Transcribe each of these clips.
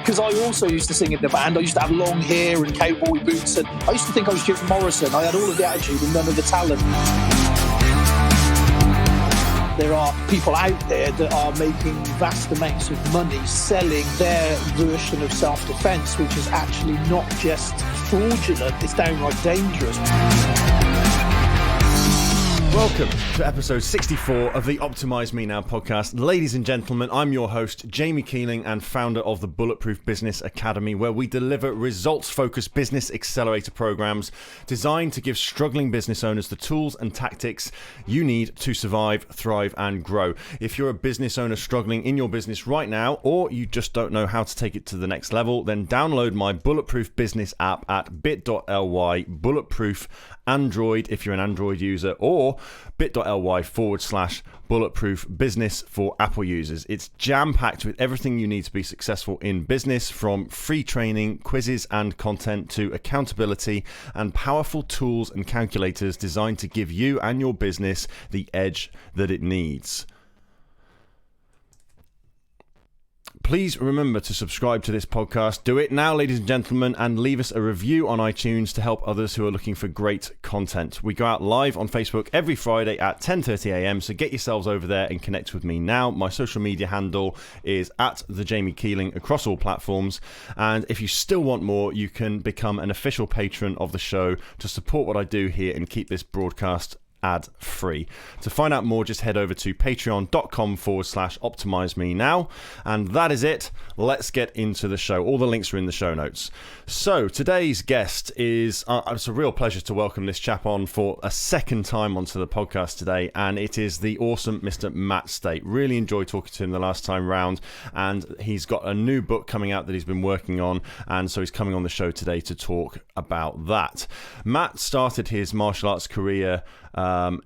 because I also used to sing in the band. I used to have long hair and cowboy boots, and I used to think I was Jim Morrison. I had all of the attitude and none of the talent. There are people out there that are making vast amounts of money selling their version of self-defense, which is actually not just fraudulent, it's downright dangerous. Welcome to episode 64 of the Optimize Me Now podcast. Ladies and gentlemen, I'm your host, Jamie Keeling, and founder of the Bulletproof Business Academy, where we deliver results-focused business accelerator programs designed to give struggling business owners the tools and tactics you need to survive, thrive, and grow. If you're a business owner struggling in your business right now, or you just don't know how to take it to the next level, then download my Bulletproof Business app at bit.ly bulletproof Android if you're an Android user, or bit.ly/bulletproof business for Apple users. It's jam-packed with everything you need to be successful in business, from free training, quizzes and content to accountability and powerful tools and calculators designed to give you and your business the edge that it needs. Please remember to subscribe to this podcast. Do it now, ladies and gentlemen, and leave us a review on iTunes to help others who are looking for great content. We go out live on Facebook every Friday at 10:30 a.m, so get yourselves over there and connect with me now. My social media handle is @TheJamieKeeling across all platforms. And if you still want more, you can become an official patron of the show to support what I do here and keep this broadcast ad-free. To find out more, just head over to patreon.com/optimize me now. And that is it. Let's get into the show. All the links are in the show notes. So today's guest is, it's a real pleasure to welcome this chap on for a second time onto the podcast today. And it is the awesome Mr. Matt Stait. Really enjoyed talking to him the last time round. And he's got a new book coming out that he's been working on. And so he's coming on the show today to talk about that. Matt started his martial arts career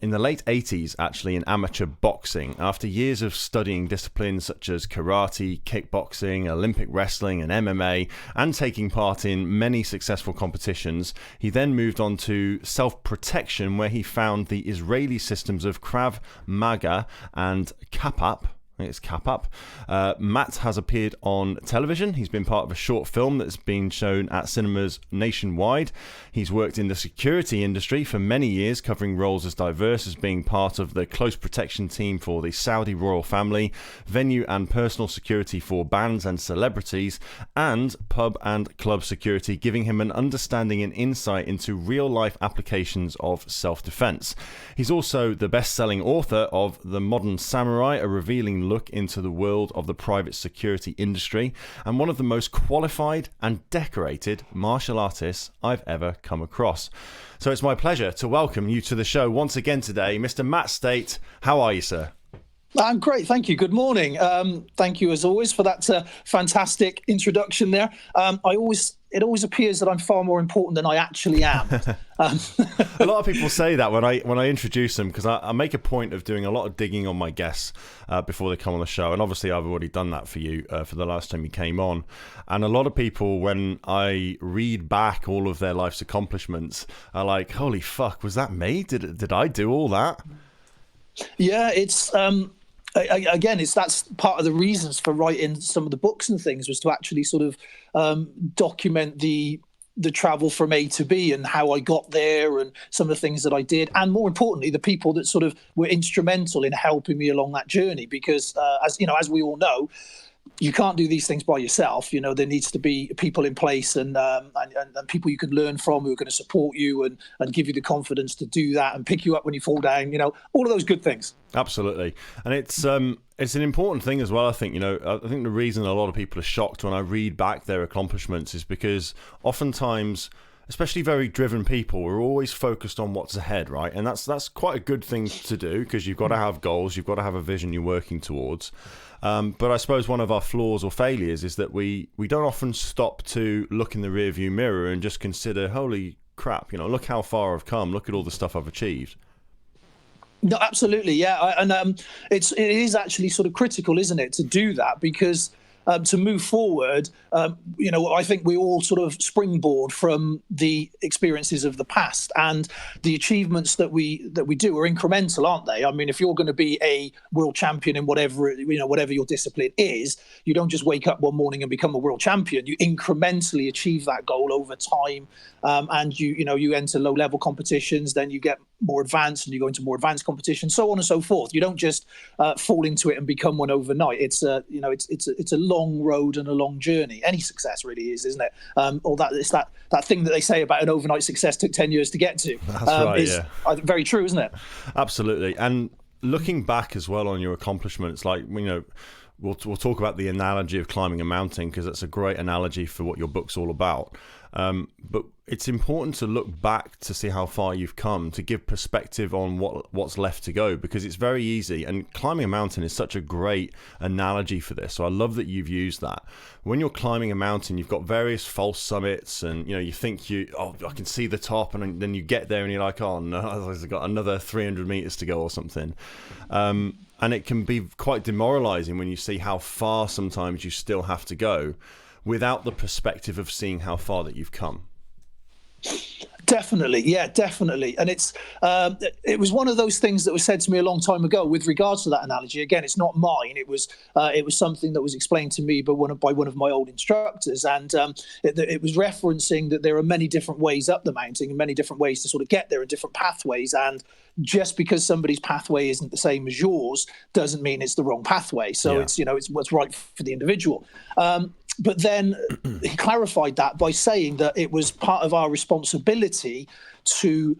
in the late 80s, actually, in amateur boxing. After years of studying disciplines such as karate, kickboxing, Olympic wrestling and MMA, and taking part in many successful competitions, he then moved on to self-protection, where he found the Israeli systems of Krav Maga and Kapap. It's Kapap. Matt has appeared on television. He's been part of a short film that's been shown at cinemas nationwide. He's worked in the security industry for many years, covering roles as diverse as being part of the close protection team for the Saudi royal family, venue and personal security for bands and celebrities, and pub and club security, giving him an understanding and insight into real-life applications of self-defense. He's also the best-selling author of The Modern Samurai, a revealing look into the world of the private security industry, and one of the most qualified and decorated martial artists I've ever come across. So it's my pleasure to welcome you to the show once again today, Mr. Matt Stait. How are you, sir? I'm great, thank you. Good morning. Thank you, as always, for that fantastic introduction there. It always appears that I'm far more important than I actually am. A lot of people say that when I introduce them, because I make a point of doing a lot of digging on my guests before they come on the show, and obviously I've already done that for you for the last time you came on. And a lot of people, when I read back all of their life's accomplishments, are like, "Holy fuck, was that me? Did I do all that?" Yeah, it's that's part of the reasons for writing some of the books and things, was to actually sort of document the travel from A to B and how I got there and some of the things that I did, and more importantly, the people that sort of were instrumental in helping me along that journey. Because as we all know, you can't do these things by yourself. There needs to be people in place and people you can learn from, who are going to support you and give you the confidence to do that and pick you up when you fall down. All of those good things. Absolutely. And it's an important thing as well, I think. I think the reason a lot of people are shocked when I read back their accomplishments is because oftentimes, especially very driven people, are always focused on what's ahead, right? And that's quite a good thing to do, because you've got to have goals, you've got to have a vision you're working towards. But I suppose one of our flaws or failures is that we don't often stop to look in the rearview mirror and just consider, holy crap, look how far I've come, look at all the stuff I've achieved. No, absolutely, yeah. It is actually sort of critical, isn't it, to do that, because to move forward, I think we all sort of springboard from the experiences of the past, and the achievements that we do are incremental, aren't they? I mean, if you're going to be a world champion in whatever your discipline is, you don't just wake up one morning and become a world champion. You incrementally achieve that goal over time, and you enter low level competitions, then you get more advanced, and you go into more advanced competitions, so on and so forth. You don't just fall into it and become one overnight. It's a long road and a long journey. Any success really is, isn't it? It's that thing that they say about an overnight success took 10 years to get to. That's right. Yeah. Very true, isn't it? Absolutely. And looking back as well on your accomplishments, like, we'll talk about the analogy of climbing a mountain, because that's a great analogy for what your book's all about. But it's important to look back to see how far you've come, to give perspective on what's left to go, because it's very easy. And climbing a mountain is such a great analogy for this. So I love that you've used that. When you're climbing a mountain, you've got various false summits, and you think I can see the top, and then you get there and you're like, oh no, I've got another 300 meters to go or something. And it can be quite demoralizing when you see how far sometimes you still have to go, without the perspective of seeing how far that you've come. Definitely, yeah, definitely. And it was one of those things that was said to me a long time ago with regards to that analogy. Again, it's not mine. It was something that was explained to me by one of my old instructors, and it was referencing that there are many different ways up the mountain and many different ways to sort of get there, and different pathways. And just because somebody's pathway isn't the same as yours doesn't mean it's the wrong pathway. So it's what's right for the individual. But then he clarified that by saying that it was part of our responsibility to,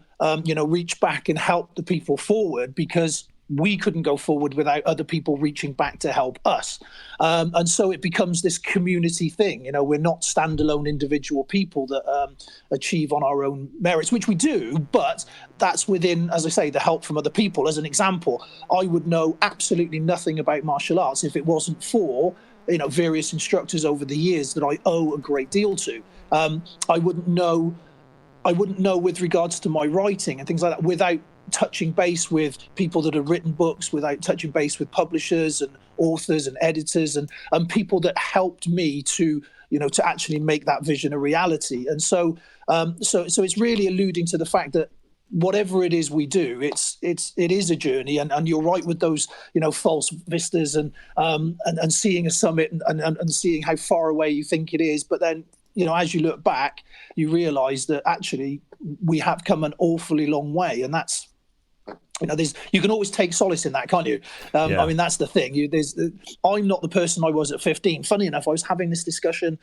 reach back and help the people forward, because we couldn't go forward without other people reaching back to help us. And so it becomes this community thing. We're not standalone individual people that achieve on our own merits, which we do, but that's within, as I say, the help from other people. As an example, I would know absolutely nothing about martial arts if it wasn't for various instructors over the years that I owe a great deal to. I wouldn't know with regards to my writing and things like that without touching base with people that have written books, without touching base with publishers and authors and editors and people that helped me to actually make that vision a reality. And so it's really alluding to the fact that whatever it is we do, it is a journey, and you're right with those false vistas and seeing a summit and seeing how far away you think it is, but then as you look back, you realise that actually we have come an awfully long way, and that's you can always take solace in that, can't you? I mean, that's the thing. I'm not the person I was at 15. Funny enough, I was having this discussion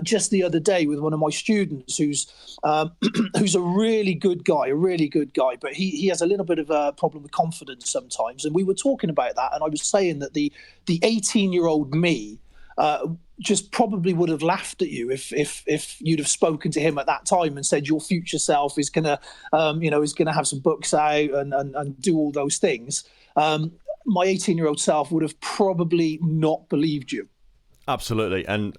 just the other day with one of my students who's a really good guy, but he has a little bit of a problem with confidence sometimes. And we were talking about that, and I was saying that the 18-year-old me just probably would have laughed at you if you'd have spoken to him at that time and said your future self is gonna have some books out and do all those things. My 18-year-old self would have probably not believed you. Absolutely. And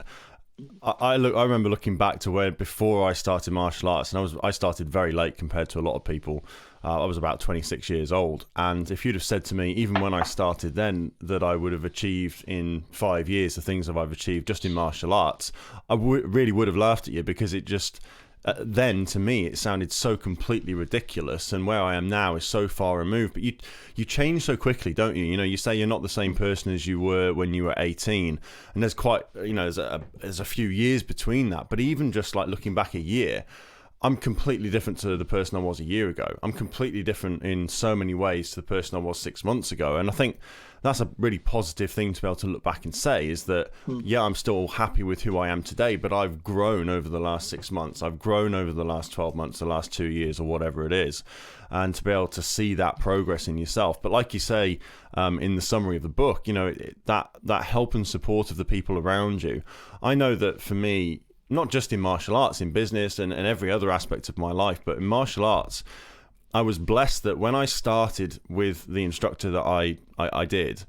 I remember looking back to where before I started martial arts, and I started very late compared to a lot of people. I was about 26 years old, and if you'd have said to me, even when I started then, that I would have achieved in 5 years the things that I've achieved just in martial arts, I really would have laughed at you, because it just then to me it sounded so completely ridiculous, and where I am now is so far removed. But you change so quickly, don't you? You say you're not the same person as you were when you were 18, and there's quite there's a few years between that. But even just like looking back a year, I'm completely different to the person I was a year ago. I'm completely different in so many ways to the person I was 6 months ago. And I think that's a really positive thing to be able to look back and say, is that, I'm still happy with who I am today, but I've grown over the last 6 months. I've grown over the last 12 months, the last 2 years, or whatever it is. And to be able to see that progress in yourself. But like you say, in the summary of the book, that help and support of the people around you. I know that for me, not just in martial arts, in business and every other aspect of my life, but in martial arts, I was blessed that when I started with the instructor that I did,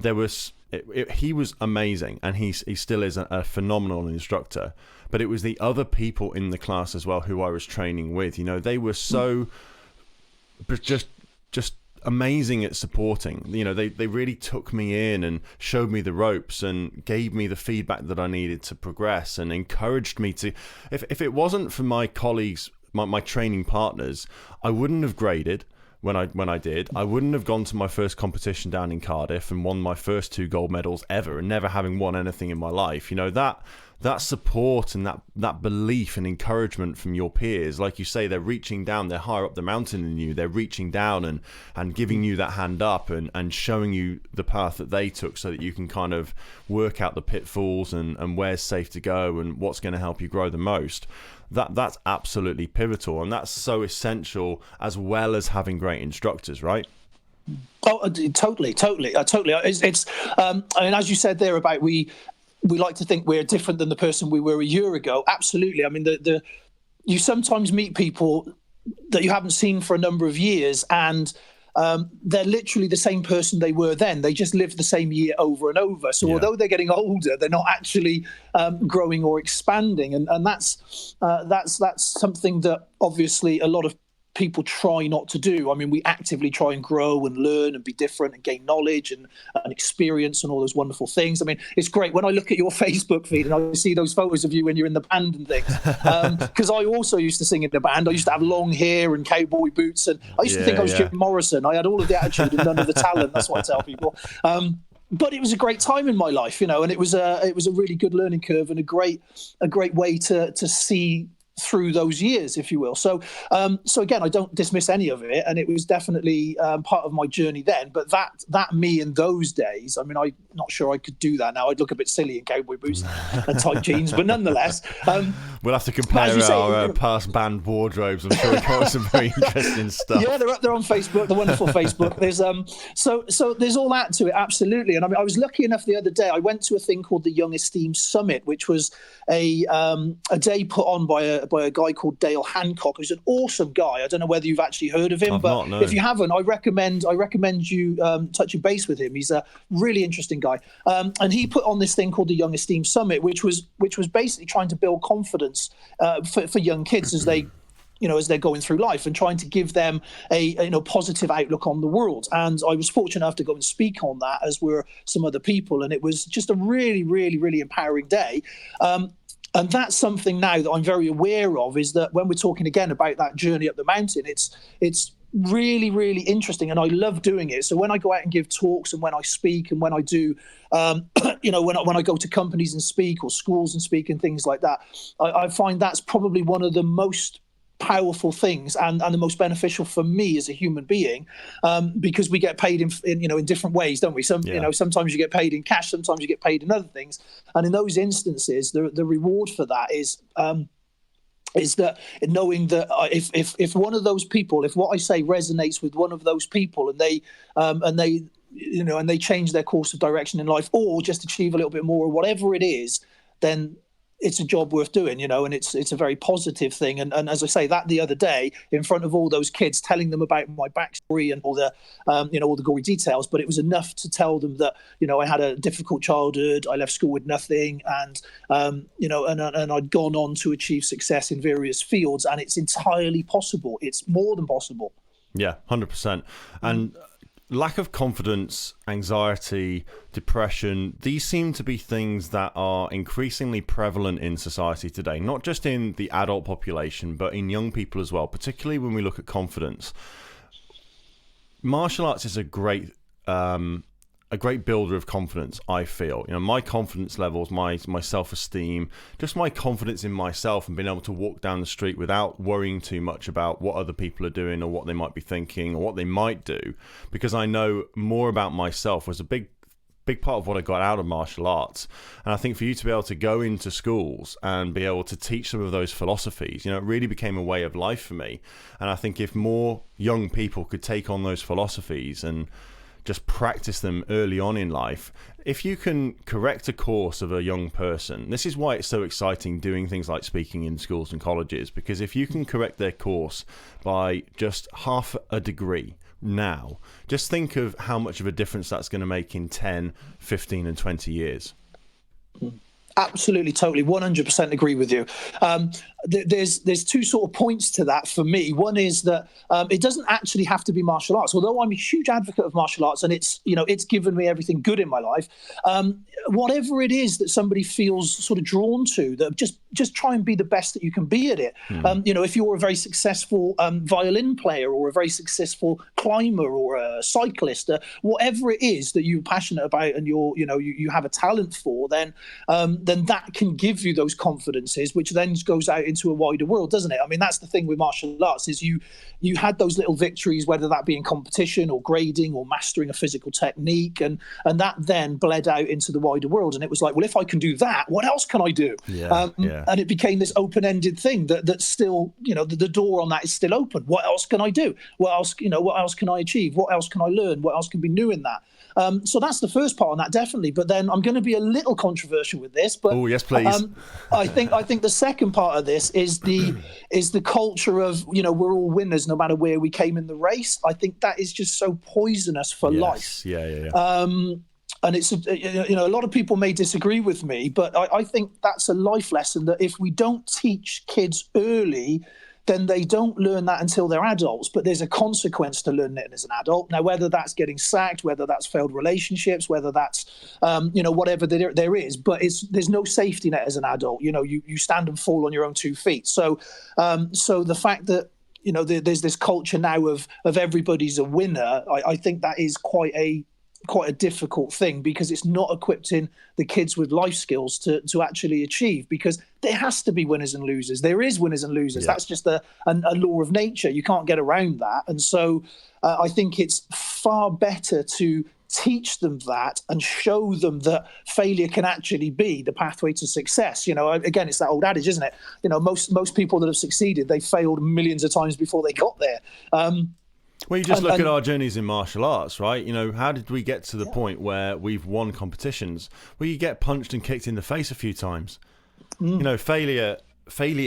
he was amazing, and he still is a phenomenal instructor. But it was the other people in the class as well who I was training with. They were so just amazing at supporting. You know, they really took me in and showed me the ropes and gave me the feedback that I needed to progress and encouraged me to. If it wasn't for my colleagues, my training partners, I wouldn't have graded when I did. I wouldn't have gone to my first competition down in Cardiff and won my first 2 gold medals ever, and never having won anything in my life. You know, that support and that belief and encouragement from your peers, like you say, they're reaching down, they're higher up the mountain than you, they're reaching down and giving you that hand up and showing you the path that they took so that you can kind of work out the pitfalls and where's safe to go and what's going to help you grow the most. That's absolutely pivotal, and that's so essential, as well as having great instructors, right? Oh, totally. It's I mean, as you said there about we like to think we're different than the person we were a year ago. Absolutely. I mean, you sometimes meet people that you haven't seen for a number of years, and they're literally the same person they were then. They just lived the same year over and over. So although they're getting older, they're not actually growing or expanding, and that's something that obviously a lot of people try not to do. I mean, we actively try and grow and learn and be different and gain knowledge and experience and all those wonderful things. I mean, it's great when I look at your Facebook feed and I see those photos of you when you're in the band and things. Because I also used to sing in the band. I used to have long hair and cowboy boots, and I used to think I was Jim Morrison. I had all of the attitude and none of the talent. That's what I tell people. But it was a great time in my life, you know, and it was a really good learning curve and a great way to see through those years, if you will. So again, I don't dismiss any of it, and it was definitely part of my journey then. But that me in those days, I mean, I'm not sure I could do that now. I'd look a bit silly in cowboy boots and tight jeans, but nonetheless, we'll have to compare our past band wardrobes. I'm sure we've got some very interesting stuff. Yeah, they're up there on Facebook, the wonderful Facebook. There's so there's all that to it, absolutely. And I mean, I was lucky enough the other day. I went to a thing called the Young Esteem Summit, which was a day put on by a guy called Dale Hancock, who's an awesome guy. I don't know whether you've actually heard of him, if you haven't, I recommend you touching base with him. He's a really interesting guy, and he put on this thing called the Young Esteem Summit, which was basically trying to build confidence for young kids as they, you know, as they're going through life, and trying to give them a positive outlook on the world. And I was fortunate enough to go and speak on that, as were some other people, and it was just a really, really, really empowering day. And that's something now that I'm very aware of, is that when we're talking again about that journey up the mountain, it's really, really interesting, and I love doing it. So when I go out and give talks, and when I speak, and when I do, when I go to companies and speak, or schools and speak, and things like that, I find that's probably one of the most powerful things and the most beneficial for me as a human being, because we get paid in different ways, don't we? Sometimes you get paid in cash, sometimes you get paid in other things, and in those instances the reward for that is that knowing that if one of those people, if what I say resonates with one of those people, and they change their course of direction in life, or just achieve a little bit more, or whatever it is, then it's a job worth doing, and it's a very positive thing. And as I say, that the other day in front of all those kids, telling them about my backstory and all the gory details, but it was enough to tell them that, I had a difficult childhood, I left school with nothing, and and I'd gone on to achieve success in various fields, and it's entirely possible. It's more than possible. Yeah, 100%. And lack of confidence, anxiety, depression, these seem to be things that are increasingly prevalent in society today, not just in the adult population, but in young people as well, particularly when we look at confidence. Martial arts is a great builder of confidence, I feel. My confidence levels, my self-esteem, just my confidence in myself, and being able to walk down the street without worrying too much about what other people are doing, or what they might be thinking, or what they might do, because I know more about myself, was a big part of what I got out of martial arts. And I think for you to be able to go into schools and be able to teach some of those philosophies, it really became a way of life for me. And I think if more young people could take on those philosophies and just practice them early on in life, if you can correct a course of a young person, this is why it's so exciting doing things like speaking in schools and colleges, because if you can correct their course by just half a degree now, just think of how much of a difference that's going to make in 10, 15 and 20 years. Absolutely, totally, 100% agree with you. There's two sort of points to that for me. One is that it doesn't actually have to be martial arts. Although I'm a huge advocate of martial arts, and it's given me everything good in my life. Whatever it is that somebody feels sort of drawn to, that just try and be the best that you can be at it. If you're a very successful violin player or a very successful climber or a cyclist, whatever it is that you're passionate about and you have a talent for, then that can give you those confidences, which then goes out into a wider world, doesn't it? I mean, that's the thing with martial arts, is you had those little victories, whether that be in competition or grading or mastering a physical technique, and that then bled out into the wider world. And it was like, well, if I can do that, what else can I do? And it became this open-ended thing that's still, the door on that is still open. What else can I do? What else can I achieve? What else can I learn? What else can be new in that? So that's the first part on that, definitely. But then I'm going to be a little controversial with this. But yes, please. I think the second part of this is the culture of we're all winners no matter where we came in the race. I think that is just so poisonous for life. And it's a lot of people may disagree with me, but I think that's a life lesson, that if we don't teach kids early, then they don't learn that until they're adults. But there's a consequence to learning it as an adult. Now, whether that's getting sacked, whether that's failed relationships, whether that's, whatever there is, but there's no safety net as an adult. You stand and fall on your own 2 feet. So the fact that, there's this culture now of everybody's a winner, I think that is quite a difficult thing, because it's not equipping the kids with life skills to actually achieve, because there has to be winners and losers. There is winners and losers. That's just a law of nature. You can't get around that. And so I think it's far better to teach them that and show them that failure can actually be the pathway to success. Again, it's that old adage, isn't it? Most people that have succeeded, they failed millions of times before they got there. Well, you just look at our journeys in martial arts, right? How did we get to the point where we've won competitions where you get punched and kicked in the face a few times? Failure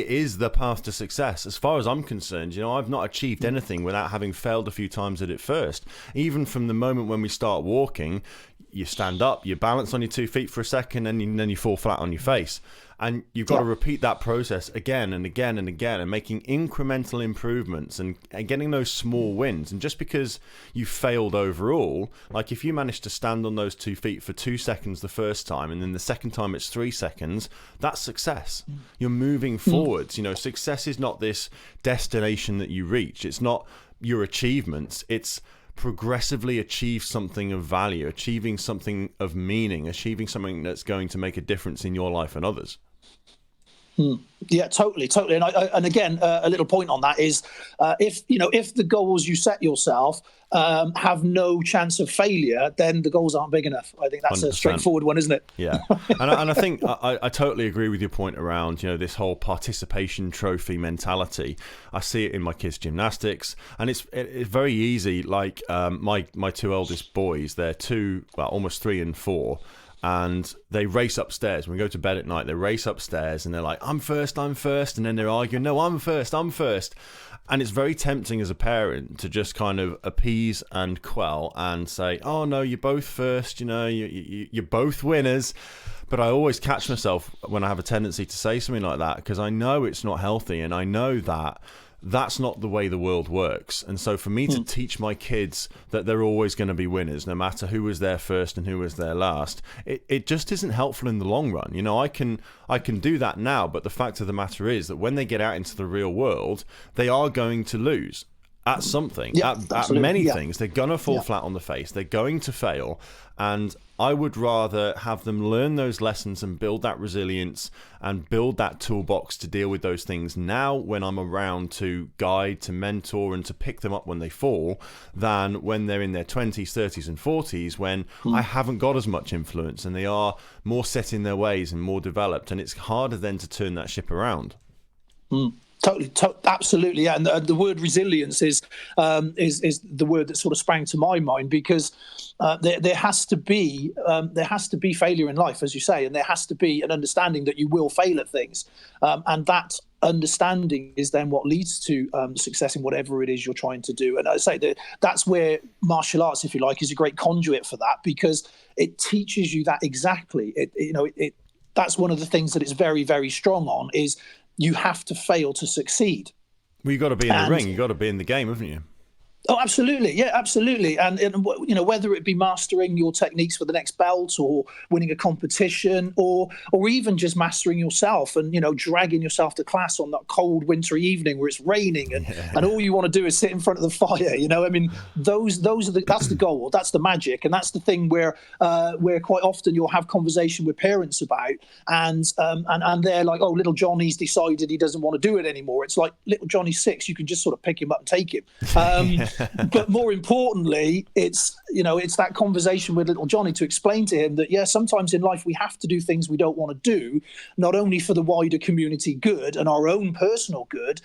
is the path to success. As far as I'm concerned, I've not achieved anything without having failed a few times at it first. Even from the moment when we start walking, you stand up, you balance on your 2 feet for a second, and then you fall flat on your face. And you've got to repeat that process again and again and again, and making incremental improvements and getting those small wins. And just because you failed overall, like if you manage to stand on those 2 feet for 2 seconds the first time, and then the second time it's 3 seconds, that's success. You're moving forwards. Success is not this destination that you reach. It's not your achievements. It's progressively achieve something of value, achieving something of meaning, achieving something that's going to make a difference in your life and others. Yeah, totally. And again, a little point on that is, if the goals you set yourself have no chance of failure, then the goals aren't big enough. I think that's 100%. A straightforward one, isn't it? Yeah, and I think I totally agree with your point around this whole participation trophy mentality. I see it in my kids' gymnastics, and it's very easy. Like my two eldest boys, they're almost 3 and 4. And they race upstairs. When we go to bed at night, they race upstairs and they're like, I'm first. And then they're arguing, no, I'm first. And it's very tempting as a parent to just kind of appease and quell and say, oh, no, you're both first. You're both winners. But I always catch myself when I have a tendency to say something like that, because I know it's not healthy, and I know that that's not the way the world works. And so for me to teach my kids that they're always going to be winners, no matter who was there first and who was there last, it just isn't helpful in the long run. I can do that now, but the fact of the matter is that when they get out into the real world, they are going to lose at something, at many things. They're going to fall flat on the face. They're going to fail. And I would rather have them learn those lessons and build that resilience and build that toolbox to deal with those things now when I'm around to guide, to mentor, and to pick them up when they fall, than when they're in their 20s, 30s, and 40s, when I haven't got as much influence and they are more set in their ways and more developed. And it's harder then to turn that ship around. Totally, absolutely, yeah. And the word resilience is the word that sort of sprang to my mind, because there has to be failure in life, as you say, and there has to be an understanding that you will fail at things, and that understanding is then what leads to success in whatever it is you're trying to do. And I say that's where martial arts, if you like, is a great conduit for that, because it teaches you that exactly. that's one of the things that it's very, very strong on, is you have to fail to succeed. Well, you've got to be in the ring. You've got to be in the game, haven't you? Oh, absolutely. Yeah, absolutely. And, you know, whether it be mastering your techniques for the next belt, or winning a competition, or even just mastering yourself and, you know, dragging yourself to class on that cold wintry evening where it's raining and all you want to do is sit in front of the fire. You know, I mean, that's the goal. That's the magic. And that's the thing where quite often you'll have conversation with parents about, and they're like, oh, little Johnny's decided he doesn't want to do it anymore. It's like, little Johnny's 6. You can just sort of pick him up and take him. But more importantly, it's that conversation with little Johnny to explain to him that, yeah, sometimes in life we have to do things we don't want to do, not only for the wider community good and our own personal good,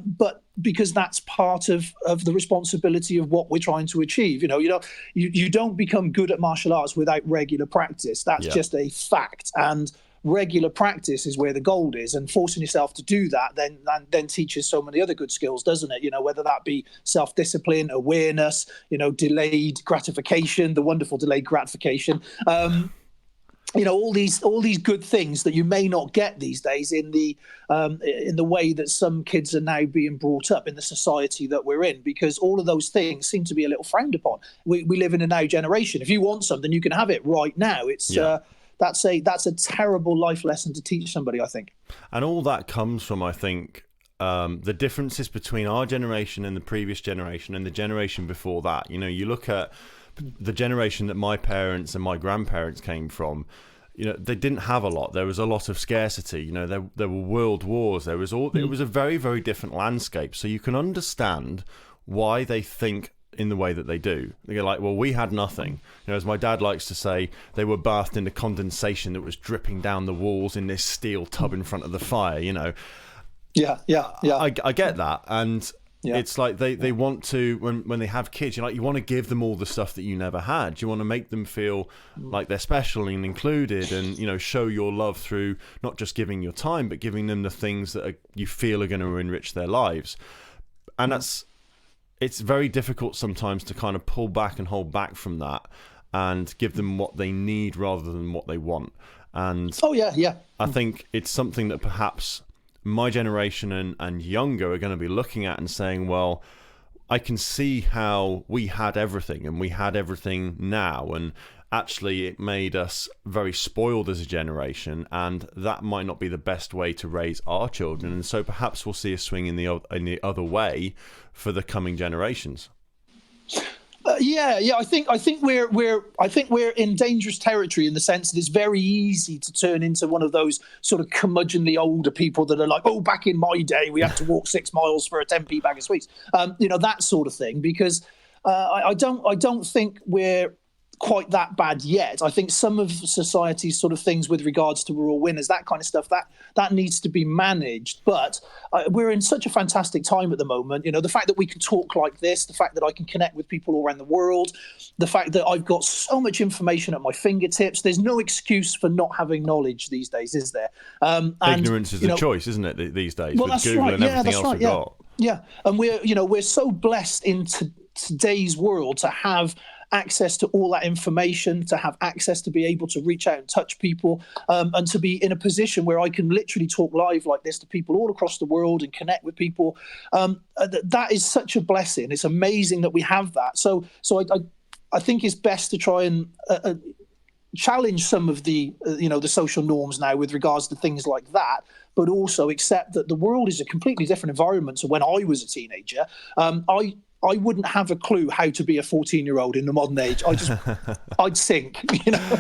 but because that's part of the responsibility of what we're trying to achieve. You don't become good at martial arts without regular practice. That's just a fact. And regular practice is where the gold is, and forcing yourself to do that then teaches so many other good skills, doesn't it? You know, whether that be self-discipline, awareness, you know, delayed gratification, the wonderful delayed gratification, you know, all these good things that you may not get these days in the way that some kids are now being brought up in the society that we're in, because all of those things seem to be a little frowned upon. We live in a now generation. If you want something, you can have it right now. It's that's a terrible life lesson to teach somebody, I think. And all that comes from, I think, the differences between our generation and the previous generation and the generation before that. You know, you look at the generation that my parents and my grandparents came from. You know, they didn't have a lot. There was a lot of scarcity. You know, there were world wars. It was a very, very different landscape. So you can understand why they think in the way that they do. They go like, well, we had nothing. You know, as my dad likes to say, they were bathed in the condensation that was dripping down the walls in this steel tub in front of the fire, you know. Yeah. I get that. And it's like they want to, when they have kids, you want to give them all the stuff that you never had. You want to make them feel like they're special and included, and, you know, show your love through not just giving your time, but giving them the things that you feel are going to enrich their lives. And it's very difficult sometimes to kind of pull back and hold back from that and give them what they need rather than what they want. And I think it's something that perhaps my generation and younger are going to be looking at and saying, well, I can see how we had everything and we had everything now, and actually it made us very spoiled as a generation, and that might not be the best way to raise our children. And so perhaps we'll see a swing in the other way for the coming generations. I think we're in dangerous territory, in the sense that it's very easy to turn into one of those sort of curmudgeonly older people that are like, oh, back in my day we had to walk 6 miles for a 10p bag of sweets, you know, that sort of thing. Because I don't think we're quite that bad yet. I think some of society's sort of things with regards to we're all winners, that kind of stuff, that needs to be managed. But we're in such a fantastic time at the moment. You know, the fact that we can talk like this, the fact that I can connect with people all around the world, the fact that I've got so much information at my fingertips. There's no excuse for not having knowledge these days, is there? Ignorance is a choice, isn't it, these days? Well, with Google and everything else we've got. Yeah, and we're so blessed in today's world to have access to all that information, to have access to be able to reach out and touch people, and to be in a position where I can literally talk live like this to people all across the world and connect with people. That is such a blessing. It's amazing that we have that. So I think it's best to try and challenge some of the the social norms now with regards to things like that, but also accept that the world is a completely different environment to when I was a teenager. I wouldn't have a clue how to be a 14-year-old in the modern age. I'd sink, you know.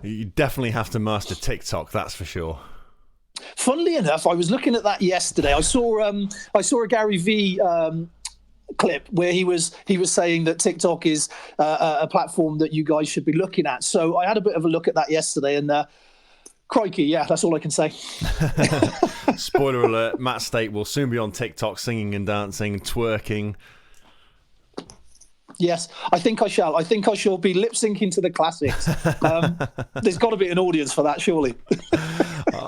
You definitely have to master TikTok, that's for sure. Funnily enough, I was looking at that yesterday. I saw a Gary Vee clip where he was saying that TikTok is a platform that you guys should be looking at. So I had a bit of a look at that yesterday, and crikey, yeah, that's all I can say. Spoiler alert, Matt Stait will soon be on TikTok singing and dancing, twerking. Yes, I think I shall. I think I shall be lip syncing to the classics. There's got to be an audience for that, surely.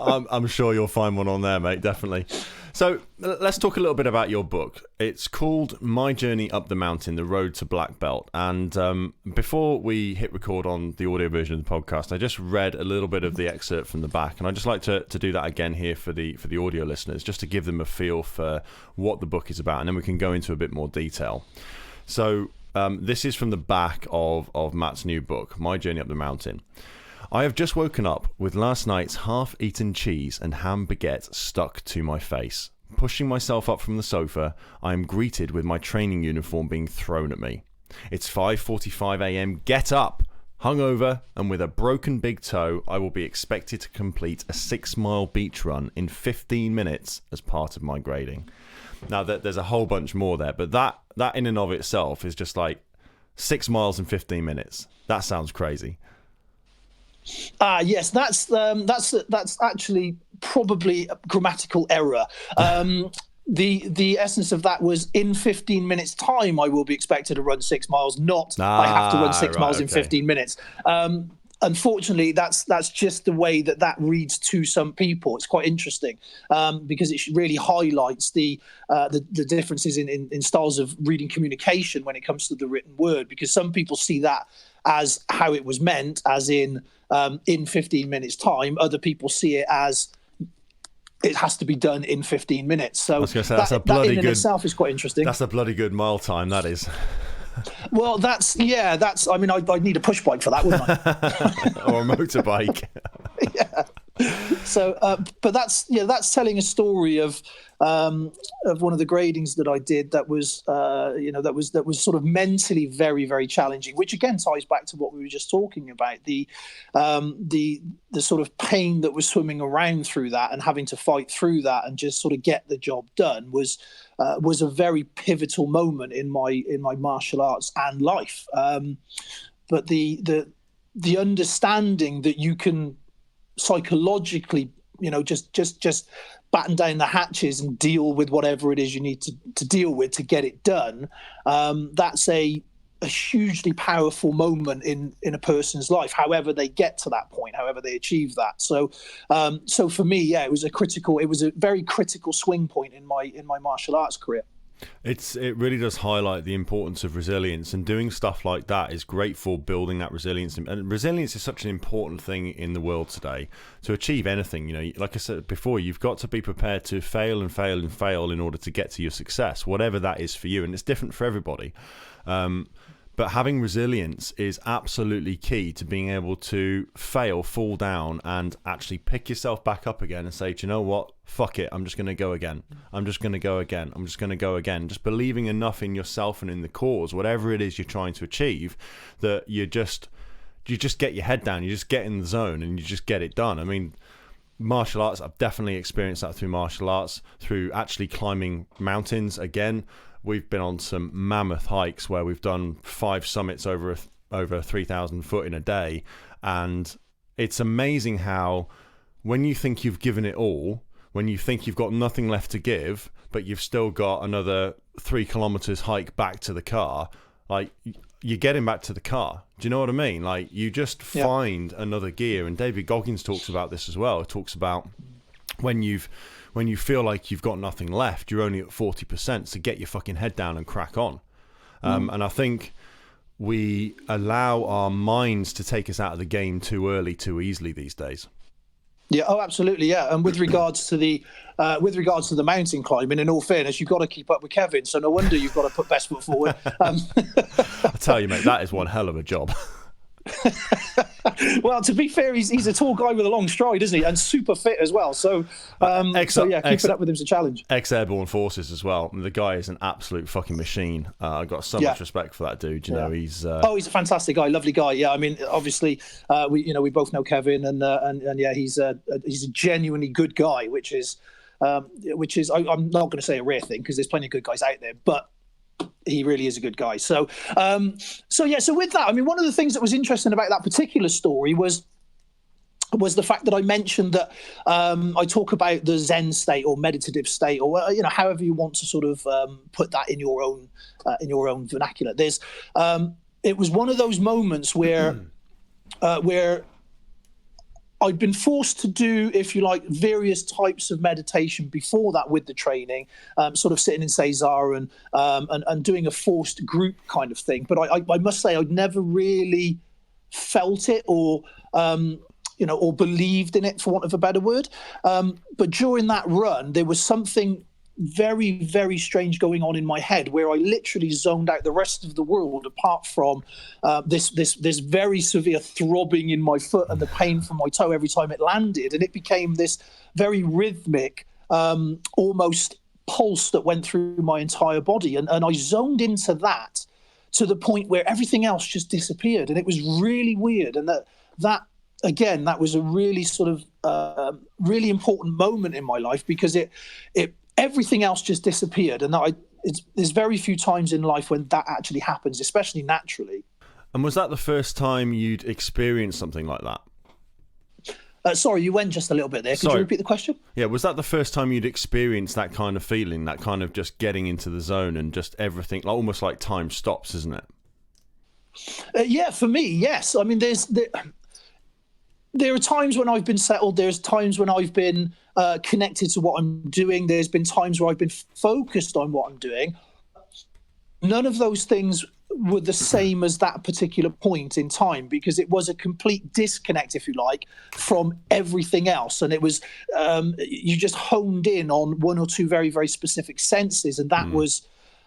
I'm sure you'll find one on there, mate, definitely. So let's talk a little bit about your book. It's called My Journey Up the Mountain, The Road to Black Belt. And before we hit record on the audio version of the podcast, I just read a little bit of the excerpt from the back. And I'd just like to do that again here for the audio listeners, just to give them a feel for what the book is about. And then we can go into a bit more detail. So this is from the back of Matt's new book, My Journey Up the Mountain. I have just woken up with last night's half-eaten cheese and ham baguette stuck to my face. Pushing myself up from the sofa, I am greeted with my training uniform being thrown at me. It's 5:45 a.m. Get up! Hungover and with a broken big toe, I will be expected to complete a 6-mile beach run in 15 minutes as part of my grading. Now, there's a whole bunch more there, but that in and of itself is just like 6 miles in 15 minutes. That sounds crazy. Yes, that's actually probably a grammatical error. The essence of that was in 15 minutes time I will be expected to run 6 miles, not I have to run 6 miles in 15 minutes. Unfortunately, that's just the way that reads to some people. It's quite interesting because it really highlights the differences in styles of reading communication when it comes to the written word, because some people see that as how it was meant, as in 15 minutes time. Other people see it as it has to be done in 15 minutes. So I was going to say, that's a bloody that in good, itself is quite interesting. That's a bloody good mile time, that is. Well, I mean, I'd need a push bike for that, wouldn't I? Or a motorbike. Yeah. So, but that's telling a story of one of the gradings that I did that was that was sort of mentally very, very challenging, which again ties back to what we were just talking about, the sort of pain that was swimming around through that and having to fight through that and just sort of get the job done was a very pivotal moment in my martial arts and life. But the understanding that you can psychologically, just batten down the hatches and deal with whatever it is you need to deal with to get it done. That's a hugely powerful moment in a person's life, however they get to that point, however they achieve that. So for me, it was a very critical swing point in my martial arts career. It really does highlight the importance of resilience, and doing stuff like that is great for building that resilience. And resilience is such an important thing in the world today. To achieve anything, like I said before, you've got to be prepared to fail and fail and fail in order to get to your success, whatever that is for you. And it's different for everybody. But having resilience is absolutely key to being able to fail, fall down, and actually pick yourself back up again and say, do you know what? Fuck it. I'm just going to go again. I'm just going to go again. I'm just going to go again. Just believing enough in yourself and in the cause, whatever it is you're trying to achieve, that you just get your head down. You just get in the zone and you just get it done. I mean, martial arts, I've definitely experienced that through martial arts, through actually climbing mountains again. We've been on some mammoth hikes where we've done 5 summits over 3,000 foot in a day. And it's amazing how when you think you've given it all, when you think you've got nothing left to give, but you've still got another 3 kilometers hike back to the car, like you're getting back to the car. Do you know what I mean? Like you just find another gear. And David Goggins talks about this as well. He talks about when you feel like you've got nothing left, you're only at 40%, so get your fucking head down and crack on. And I think we allow our minds to take us out of the game too early, too easily these days. Yeah, oh, absolutely, yeah. And with regards to the mountain climbing, in all fairness, you've got to keep up with Kevin, so no wonder you've got to put best foot forward. I tell you, mate, that is one hell of a job. Well, to be fair, he's a tall guy with a long stride, isn't he? And super fit as well. So, keeping up with him's a challenge. Ex-airborne forces as well. The guy is an absolute fucking machine. I've got so much respect for that dude. You know, he's he's a fantastic guy, lovely guy. Yeah, I mean, obviously, we both know Kevin, and yeah, he's a genuinely good guy, which is I'm not going to say a rare thing because there's plenty of good guys out there, but he really is a good guy. So with that, I mean, one of the things that was interesting about that particular story was the fact that I mentioned that I talk about the Zen state or meditative state, or however you want to sort of put that in your own vernacular. It was one of those moments where I'd been forced to do, if you like, various types of meditation before that with the training, sort of sitting in Cesar and doing a forced group kind of thing. But I must say I'd never really felt it or or believed in it, for want of a better word. But during that run, there was something very, very strange going on in my head, where I literally zoned out the rest of the world, apart from this very severe throbbing in my foot and the pain from my toe every time it landed. And it became this very rhythmic, almost pulse that went through my entire body. And I zoned into that to the point where everything else just disappeared. And it was really weird. And that again, that was a really sort of really important moment in my life, because it everything else just disappeared. And there's very few times in life when that actually happens, especially naturally. And was that the first time you'd experienced something like that? Sorry, you went just a little bit there. Could you repeat the question? Yeah, was that the first time you'd experienced that kind of feeling, that kind of just getting into the zone and just everything, almost like time stops, isn't it? Yeah, for me, yes. I mean, there are times when I've been settled. There's times when I've been connected to what I'm doing. There's been times where I've been focused on what I'm doing. None of those things were the same as that particular point in time, because it was a complete disconnect, if you like, from everything else. And it was you just honed in on one or two very, very specific senses, and that was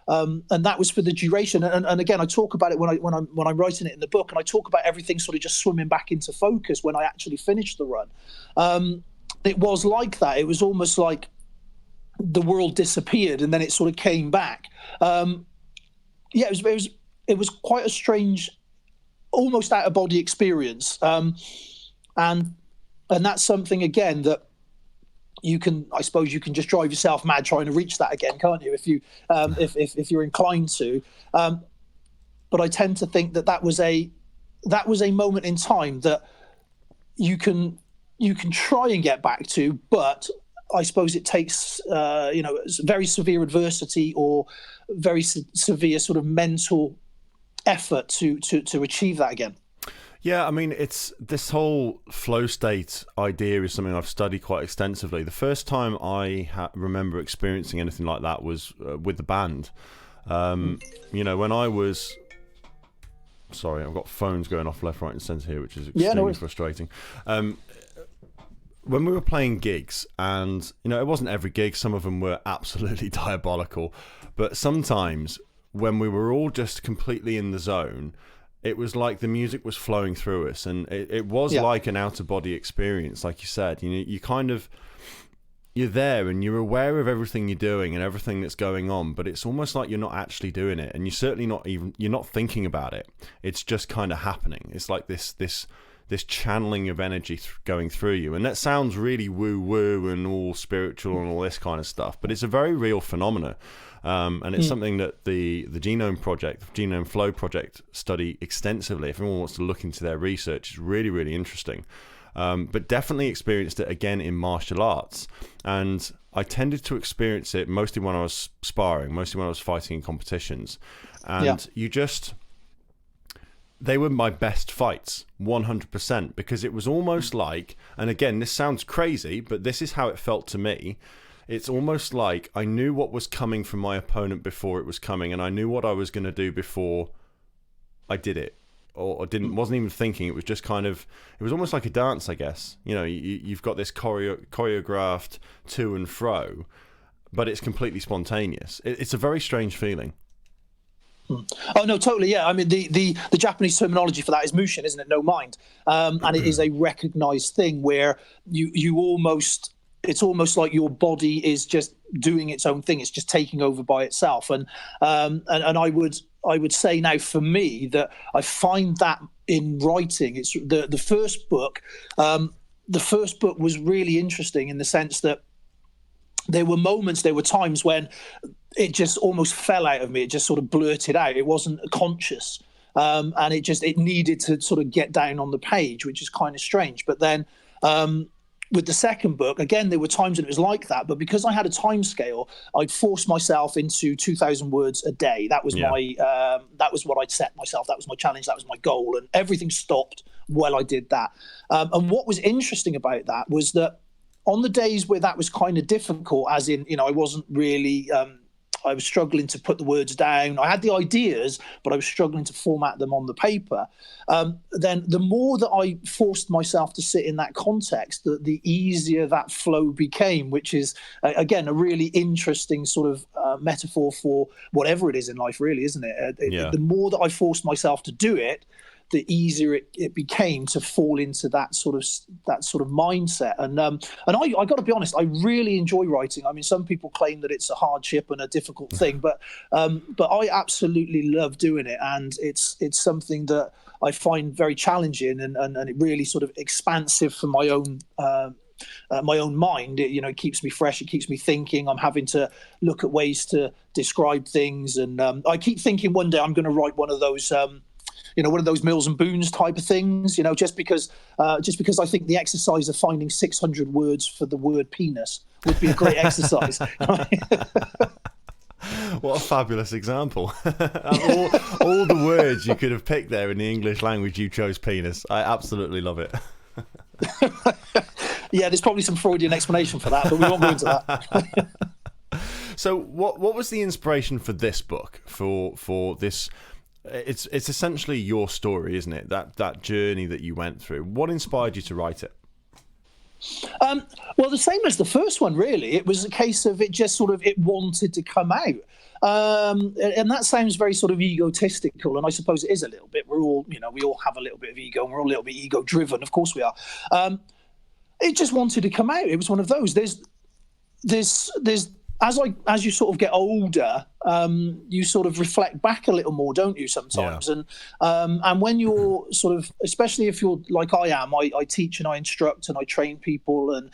for the duration. And again, I talk about it when I'm writing it in the book, and I talk about everything sort of just swimming back into focus when I actually finished the run. It was like that. It was almost like the world disappeared and then it sort of came back. It was quite a strange, almost out of body experience. And that's something, again, that I suppose you can just drive yourself mad trying to reach that again, can't you? If you're inclined to. But I tend to think that was a moment in time that you can try and get back to, but I suppose it takes very severe adversity or very severe sort of mental effort to achieve that again. Yeah, I mean, it's this whole flow state idea is something I've studied quite extensively. The first time I remember experiencing anything like that was with the band. When I was... Sorry, I've got phones going off left, right and centre here, which is extremely frustrating. When we were playing gigs, and, it wasn't every gig, some of them were absolutely diabolical, but sometimes when we were all just completely in the zone, it was like the music was flowing through us, and it was like an out-of-body experience, like you said. You're there and you're aware of everything you're doing and everything that's going on, but it's almost like you're not actually doing it, and you're certainly you're not thinking about it. It's just kind of happening. It's like this channeling of energy going through you, and that sounds really woo-woo and all spiritual and all this kind of stuff, but it's a very real phenomena. And it's something that the Genome Project, the Genome Flow Project, study extensively. If anyone wants to look into their research, it's really, really interesting. But definitely experienced it again in martial arts. And I tended to experience it mostly when I was sparring, mostly when I was fighting in competitions. And they were my best fights, 100%, because it was almost like, and again, this sounds crazy, but this is how it felt to me. It's almost like I knew what was coming from my opponent before it was coming, and I knew what I was going to do before I did it, or wasn't even thinking. It was just kind of, it was almost like a dance, I guess. You've got this choreographed to and fro, but it's completely spontaneous. It's a very strange feeling. Oh no, totally. Yeah, I mean the Japanese terminology for that is mushin, isn't it? No mind, and it is a recognized thing where you almost. It's almost like your body is just doing its own thing. It's just taking over by itself. And I would say now for me that I find that in writing, it's the first book. The first book was really interesting in the sense that there were times when it just almost fell out of me. It just sort of blurted out. It wasn't conscious. And it needed to sort of get down on the page, which is kind of strange. But then, with the second book, again, there were times when it was like that, but because I had a time scale, I'd force myself into 2,000 words a day. That was that was what I'd set myself. That was my challenge. That was my goal, and everything stopped. well, I did that. And what was interesting about that was that on the days where that was kind of difficult, as in, I wasn't really, I was struggling to put the words down. I had the ideas, but I was struggling to format them on the paper. Then the more that I forced myself to sit in that context, the easier that flow became, which is, again, a really interesting sort of metaphor for whatever it is in life, really, isn't it? The more that I forced myself to do it, the easier it became to fall into that sort of mindset. And I got to be honest, I really enjoy writing. I mean, some people claim that it's a hardship and a difficult thing, but I absolutely love doing it, and it's something that I find very challenging and it really sort of expansive for my own mind. It keeps me fresh. It keeps me thinking. I'm having to look at ways to describe things, and I keep thinking one day I'm going to write one of those. One of those Mills and Boons type of things, just because I think the exercise of finding 600 words for the word penis would be a great exercise. What a fabulous example. all the words you could have picked there in the English language, you chose penis. I absolutely love it. Yeah, there's probably some Freudian explanation for that, but we won't go into that. So what was the inspiration for this book, for this? It's essentially your story, isn't it? That journey that you went through. What inspired you to write it? Well, the same as the first one, really. It was a case of it wanted to come out. And that sounds very sort of egotistical, and I suppose it is a little bit. We're all, we all have a little bit of ego, and we're all a little bit ego-driven. Of course we are. It just wanted to come out. It was one of those. There's as you sort of get older, you sort of reflect back a little more, don't you, sometimes? Yeah. And when you're sort of, especially if you're like I am, I teach and I instruct and I train people, and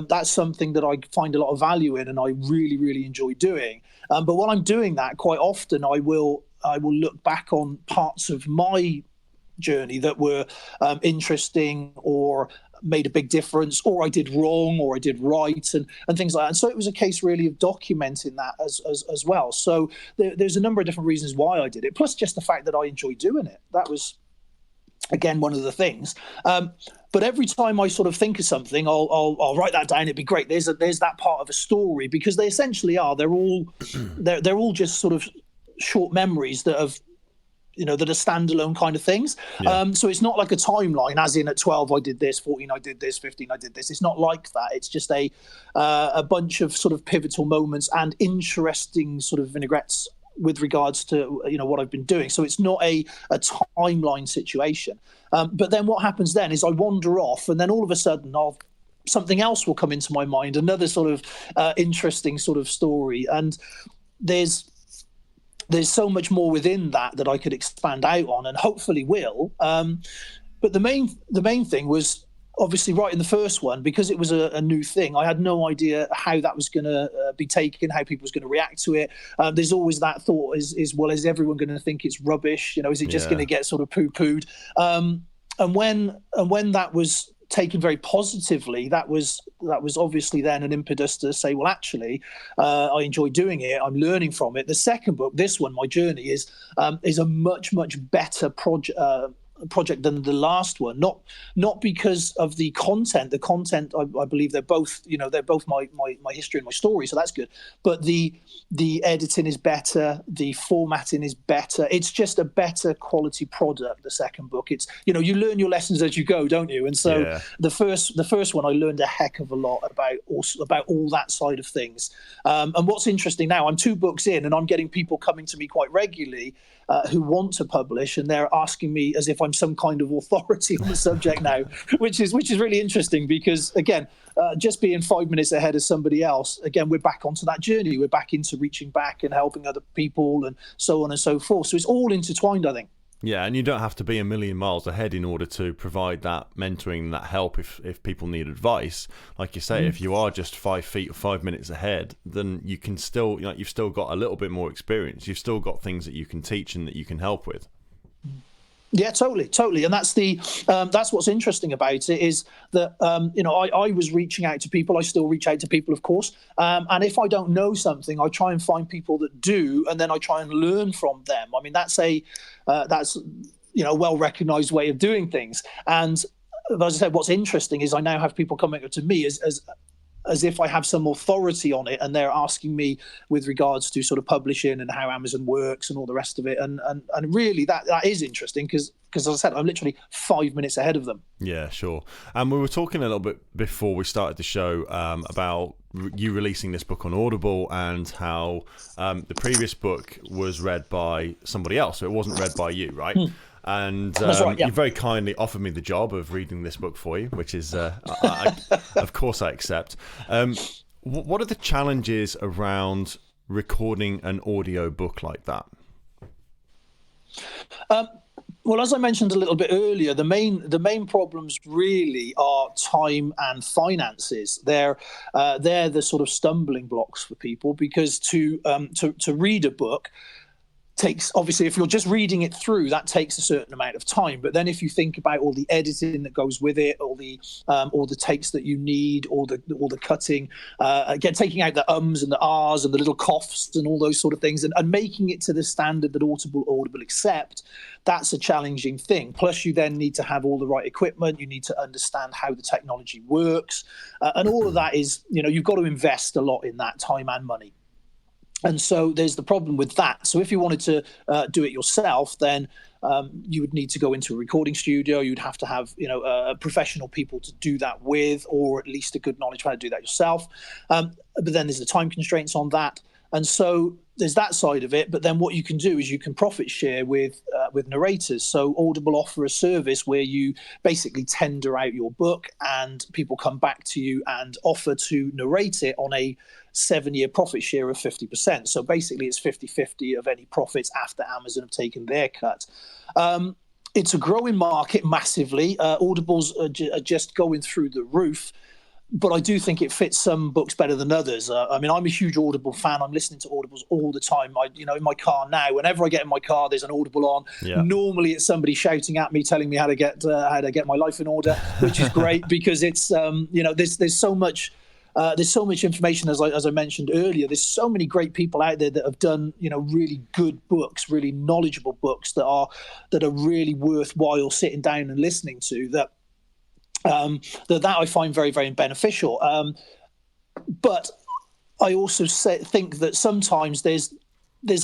that's something that I find a lot of value in and I really, really enjoy doing. But while I'm doing that, quite often I will look back on parts of my journey that were interesting or made a big difference, or I did wrong, or I did right, and things like that. And so it was a case really of documenting that as well. So there's a number of different reasons why I did it, plus just the fact that I enjoy doing it. That was, again, one of the things. But every time I sort of think of something, I'll write that down. It'd be great. There's that part of a story, because they essentially are. They're all just sort of short memories that have, that are standalone kind of things. Yeah. So it's not like a timeline, as in at 12 I did this, 14 I did this, 15 I did this. It's not like that. It's just a bunch of sort of pivotal moments and interesting sort of vinaigrettes with regards to what I've been doing. So it's not a timeline situation. But then what happens then is I wander off, and then all of a sudden something else will come into my mind, another sort of interesting sort of story, and there's so much more within that I could expand out on, and hopefully will. But the main thing was obviously writing the first one, because it was a new thing. I had no idea how that was going to be taken, how people was going to react to it. There's always that thought: is everyone going to think it's rubbish? Is it just going to get sort of poo-pooed? And when that was taken very positively, that was obviously then an impetus to say, well, actually, I enjoy doing it. I'm learning from it. The second book, this one, My Journey, is a much better project than the last one. Not because of the content. The content, I believe they're both my history and my story, so that's good. But the editing is better, the formatting is better. It's just a better quality product, the second book. It's you learn your lessons as you go, don't you? And so the first one, I learned a heck of a lot about all that side of things. And what's interesting now, I'm 2 books in, and I'm getting people coming to me quite regularly who want to publish, and they're asking me as if I'm some kind of authority on the subject now, which is really interesting, because again, just being 5 minutes ahead of somebody else, again, we're back onto that journey. We're back into reaching back and helping other people and so on and so forth. So it's all intertwined, I think. Yeah, and you don't have to be a million miles ahead in order to provide that mentoring, that help if people need advice. Like you say, if you are just 5 feet or 5 minutes ahead, then you can still, you've still got a little bit more experience. You've still got things that you can teach and that you can help with. Yeah, totally, and that's what's interesting about it, is that I was reaching out to people. I still reach out to people, of course, and if I don't know something, I try and find people that do, and then I try and learn from them. I mean, that's a well-recognized way of doing things. And as I said, what's interesting is I now have people coming up to me as if I have some authority on it, and they're asking me with regards to sort of publishing and how Amazon works and all the rest of it. And really that is interesting because as I said, I'm literally 5 minutes ahead of them. Yeah, sure. And we were talking a little bit before we started the show about you releasing this book on Audible and how the previous book was read by somebody else, so it wasn't read by you, right? And That's right, yeah. You very kindly offered me the job of reading this book for you, which is, of course, I accept. What are the challenges around recording an audio book like that? Well, as I mentioned a little bit earlier, the main problems really are time and finances. They're the sort of stumbling blocks for people, because to read a book takes, obviously, if you're just reading it through, that takes a certain amount of time. But then if you think about all the editing that goes with it, all the takes that you need, all the cutting, again, taking out the ums and the ahs and the little coughs and all those sort of things, and making it to the standard that Audible accept, that's a challenging thing. Plus, you then need to have all the right equipment. You need to understand how the technology works. And all of that is, you've got to invest a lot in that time and money. And so there's the problem with that. So if you wanted to do it yourself, then you would need to go into a recording studio. You'd have to have, professional people to do that with, or at least a good knowledge of how to do that yourself. But then there's the time constraints on that. And so there's that side of it. But then what you can do is you can profit share with narrators. So Audible offer a service where you basically tender out your book and people come back to you and offer to narrate it on a 7-year profit share of 50%. So basically it's 50-50 of any profits after Amazon have taken their cut. It's a growing market massively. Audibles are just going through the roof. But I do think it fits some books better than others. I'm a huge Audible fan. I'm listening to Audibles all the time. In my car now, whenever I get in my car, there's an Audible on. Yeah. Normally, it's somebody shouting at me, telling me how to get my life in order, which is great because it's there's so much. There's so much information, as I mentioned earlier. There's so many great people out there that have done, really good books, really knowledgeable books that are really worthwhile sitting down and listening to. That I find very, very beneficial. But I also think that sometimes there's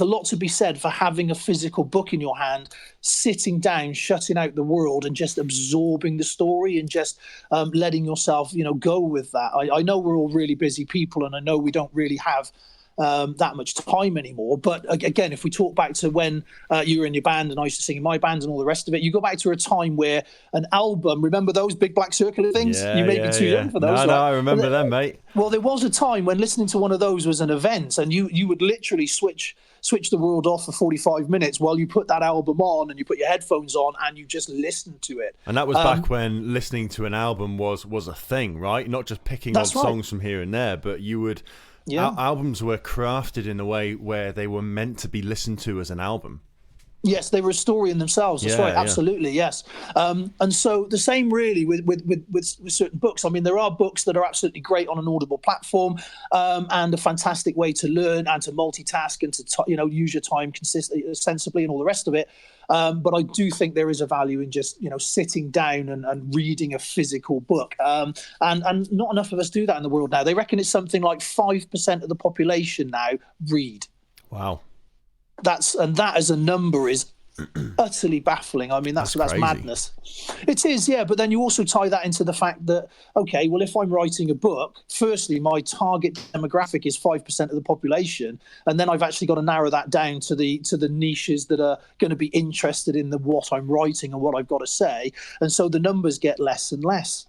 a lot to be said for having a physical book in your hand, sitting down, shutting out the world and just absorbing the story and just letting yourself, go with that. I know we're all really busy people, and I know we don't really have that much time anymore. But again, if we talk back to when you were in your band and I used to sing in my band and all the rest of it, you go back to a time where an album, remember those big black circular things? Yeah, you may be too young for those. No, I remember them, mate. Well, there was a time when listening to one of those was an event, and you would literally switch the world off for 45 minutes while you put that album on and you put your headphones on and you just listened to it. And that was back when listening to an album was a thing, right? Not just picking up songs from here and there, but you would... Yeah. Albums were crafted in a way where they were meant to be listened to as an album. Yes, they were a story in themselves. That's right. Absolutely, yes. And so the same really with certain books. I mean, there are books that are absolutely great on an Audible platform and a fantastic way to learn and to multitask and to use your time sensibly and all the rest of it. But I do think there is a value in just sitting down and reading a physical book. And not enough of us do that in the world now. They reckon it's something like 5% of the population now read. Wow. That as a number is utterly baffling. I mean, that's madness. It is, yeah. But then you also tie that into the fact that, okay, well, if I'm writing a book, firstly, my target demographic is 5% of the population, and then I've actually got to narrow that down to the niches that are going to be interested in what I'm writing and what I've got to say, and so the numbers get less and less.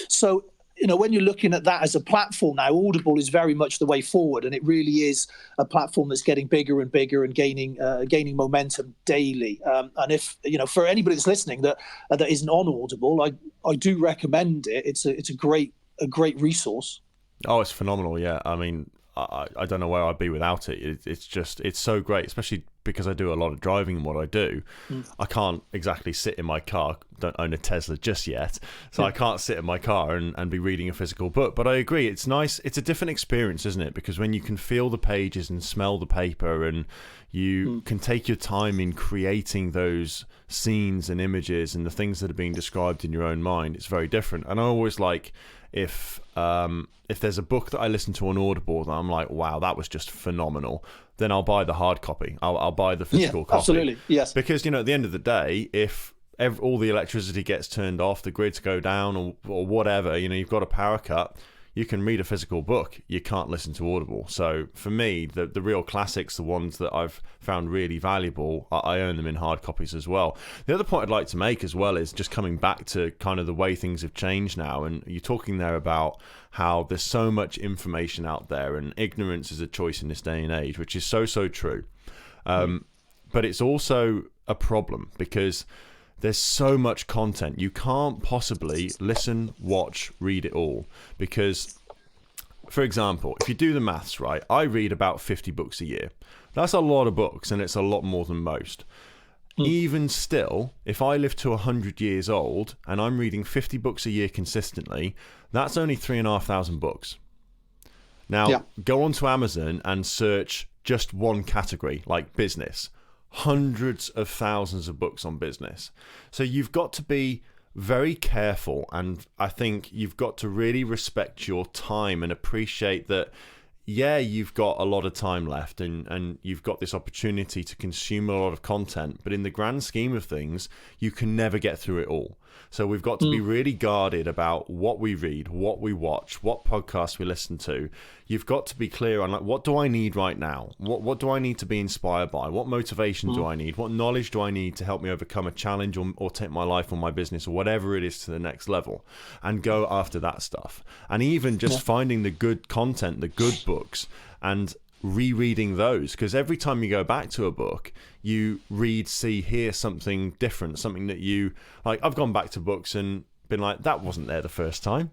So when you're looking at that as a platform now, Audible is very much the way forward, and it really is a platform that's getting bigger and bigger and gaining momentum daily. And if for anybody that's listening that isn't on Audible, I do recommend it. It's a great resource. Oh, it's phenomenal. Yeah, I mean, I don't know where I'd be without it. It's so great, especially because I do a lot of driving in what I do, I can't exactly sit in my car. Don't own a Tesla just yet, so I can't sit in my car and be reading a physical book. But I agree, it's nice. It's a different experience, isn't it? Because when you can feel the pages and smell the paper, and you can take your time in creating those scenes and images and the things that are being described in your own mind, it's very different. And I always like, if there's a book that I listen to on Audible that I'm like, wow, that was just phenomenal, then I'll buy the hard copy. I'll buy the physical copy. Absolutely, yes. Because, you know, at the end of the day, if all the electricity gets turned off, the grids go down, or whatever, you know, you've got a power cut, you can read a physical book. You can't listen to Audible. So for me, the real classics, the ones that I've found really valuable, I own them in hard copies as well. The other point I'd like to make as well is just coming back to kind of the way things have changed now. And you're talking there about how there's so much information out there, and ignorance is a choice in this day and age, which is so true. But it's also a problem because there's so much content. You can't possibly listen, watch, read it all. Because, for example, if you do the maths right, I read about 50 books a year. That's a lot of books, and it's a lot more than most. Even still, if I live to 100 years old and I'm reading 50 books a year consistently, that's only 3,500 books. Now, go onto Amazon and search just one category, like business. Hundreds of thousands of books on business. So you've got to be very careful, and I think you've got to really respect your time and appreciate that, yeah, you've got a lot of time left, and you've got this opportunity to consume a lot of content, but in the grand scheme of things, you can never get through it all. So we've got to be really guarded about what we read, what we watch, what podcasts we listen to. You've got to be clear on, like, what do I need right now? What do I need to be inspired by? What motivation do I need? What knowledge do I need to help me overcome a challenge or take my life or my business or whatever it is to the next level, and go after that stuff. And even just finding the good content, the good books, and rereading those, because every time you go back to a book, you read, see, hear something different, something that you like. I've gone back to books and been like, that wasn't there the first time,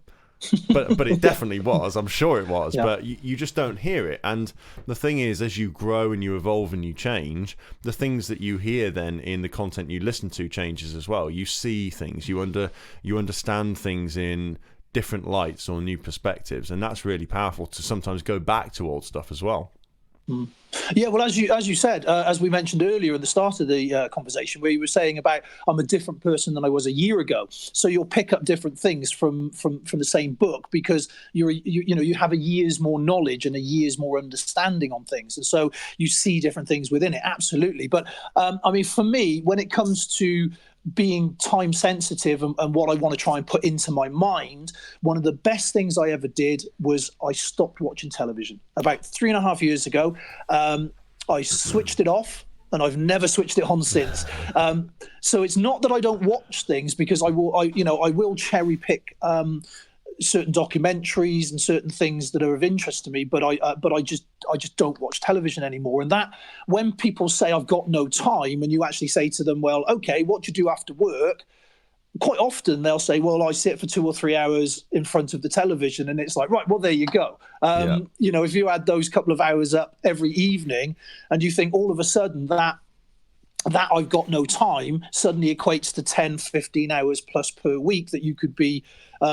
but it definitely was. I'm sure it was, but you just don't hear it. And the thing is, as you grow and you evolve and you change, the things that you hear then in the content you listen to changes as well. You see things, you understand things in different lights or new perspectives, and that's really powerful to sometimes go back to old stuff as well. Yeah, well, as you said, as we mentioned earlier at the start of the conversation, where you were saying about, I'm a different person than I was a year ago. So you'll pick up different things from the same book because you have a year's more knowledge and a year's more understanding on things, and so you see different things within it. Absolutely, but I mean, for me, when it comes to being time sensitive and what I want to try and put into my mind, one of the best things I ever did was I stopped watching television about 3.5 years ago. I switched it off, and I've never switched it on since. So it's not that I don't watch things, because I will cherry pick certain documentaries and certain things that are of interest to me, but I just don't watch television anymore. And that, when people say I've got no time, and you actually say to them, well, okay, what do you do after work? Quite often they'll say, well, I sit for 2 or 3 hours in front of the television. And it's like, right, well, there you go. If you add those couple of hours up every evening, and you think all of a sudden that I've got no time suddenly equates to 10, 15 hours plus per week that you could be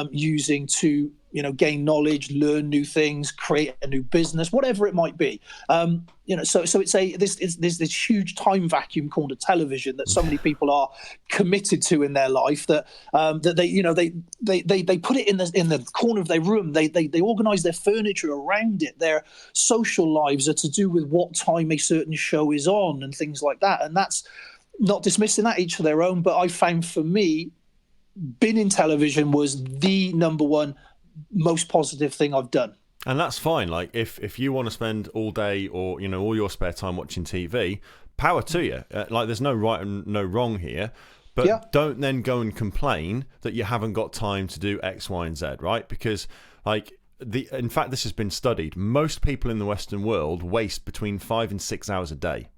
using to, gain knowledge, learn new things, create a new business, whatever it might be. So it's this huge time vacuum called a television that so many people are committed to in their life that they put it in the corner of their room. They organize their furniture around it. Their social lives are to do with what time a certain show is on and things like that. And that's not dismissing that, each of their own. But I found, for me, being in television was the number one most positive thing I've done. And that's fine. Like, if you want to spend all day or all your spare time watching TV, power to you. Like, there's no right and no wrong here, but don't then go and complain that you haven't got time to do X, Y, and Z, right? Because in fact, this has been studied. Most people in the Western world waste between 5 and 6 hours a day.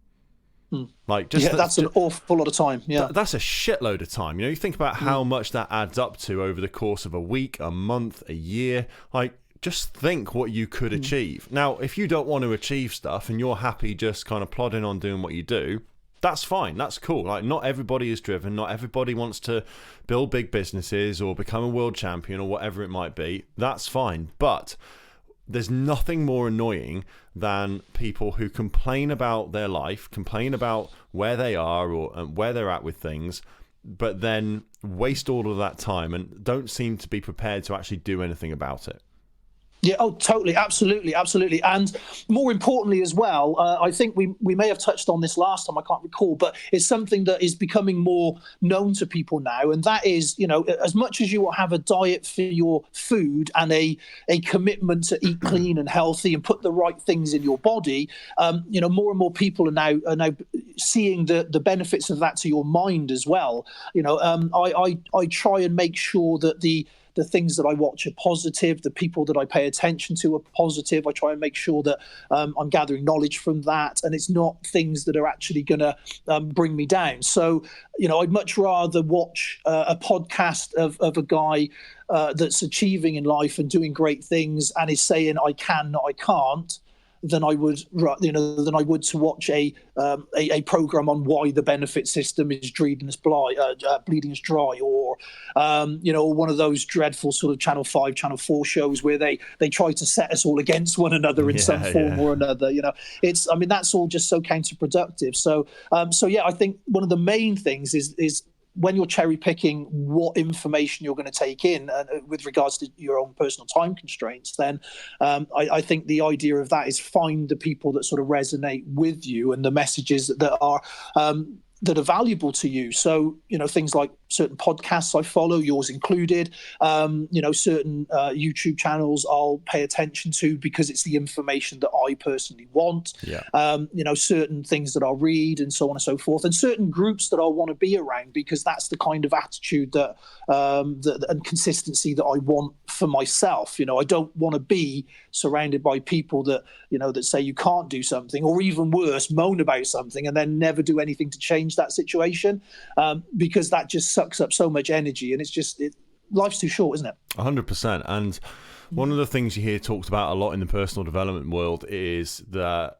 That's an awful lot of time. That's a shitload of time. You think about how much that adds up to over the course of a week, a month, a year. Like, just think what you could achieve. Now, if you don't want to achieve stuff and you're happy just kind of plodding on doing what you do, that's fine. That's cool. Like, not everybody is driven. Not everybody wants to build big businesses or become a world champion or whatever it might be. That's fine. But there's nothing more annoying than people who complain about their life, complain about where they are or where they're at with things, but then waste all of that time and don't seem to be prepared to actually do anything about it. Yeah, oh, totally, absolutely, absolutely. And more importantly as well, I think we may have touched on this last time, I can't recall, but it's something that is becoming more known to people now. And that is, as much as you will have a diet for your food and a commitment to eat clean and healthy and put the right things in your body, more and more people are now seeing the benefits of that to your mind as well. I try and make sure that the things that I watch are positive, the people that I pay attention to are positive. I try and make sure that I'm gathering knowledge from that, and it's not things that are actually going to bring me down. So, I'd much rather watch a podcast of a guy that's achieving in life and doing great things and is saying I can, not I can't, than I would to watch a program on why the benefit system is bleeding us dry, or one of those dreadful sort of Channel 5, Channel 4 shows where they try to set us all against one another in some form or another. That's all just so counterproductive. So I think one of the main things is when you're cherry picking what information you're going to take in with regards to your own personal time constraints, then I think the idea of that is find the people that sort of resonate with you and the messages that are valuable to you. So, things like certain podcasts I follow, yours included, certain YouTube channels I'll pay attention to because it's the information that I personally want. Certain things that I'll read and so on and so forth, and certain groups that I want to be around because that's the kind of attitude that and consistency that I want for myself. I don't want to be surrounded by people that, that say you can't do something, or even worse, moan about something and then never do anything to change that situation, because that just sucks up so much energy, and life's too short, isn't it? 100%. And one of the things you hear talked about a lot in the personal development world is that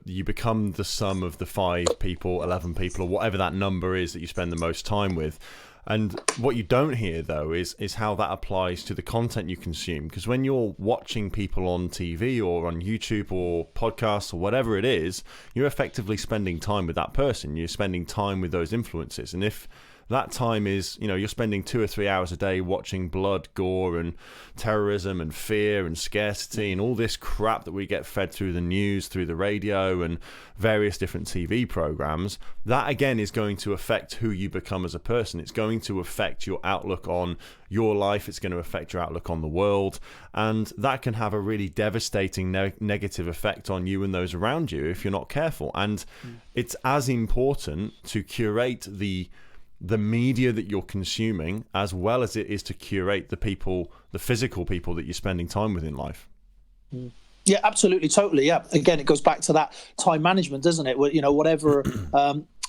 you become the sum of the 5 people, 11 people, or whatever that number is that you spend the most time with. And what you don't hear, though, is how that applies to the content you consume. Because when you're watching people on TV or on YouTube or podcasts or whatever it is, you're effectively spending time with that person. You're spending time with those influences. And if that time is, you're spending 2 or 3 hours a day watching blood, gore, and terrorism and fear and scarcity and all this crap that we get fed through the news, through the radio and various different TV programs, that again is going to affect who you become as a person. It's going to affect your outlook on your life. It's going to affect your outlook on the world. And that can have a really devastating negative effect on you and those around you if you're not careful. And it's as important to curate the media that you're consuming as well as it is to curate the physical people that you're spending time with in life. Yeah, absolutely, totally. Yeah, again, it goes back to that time management, doesn't it?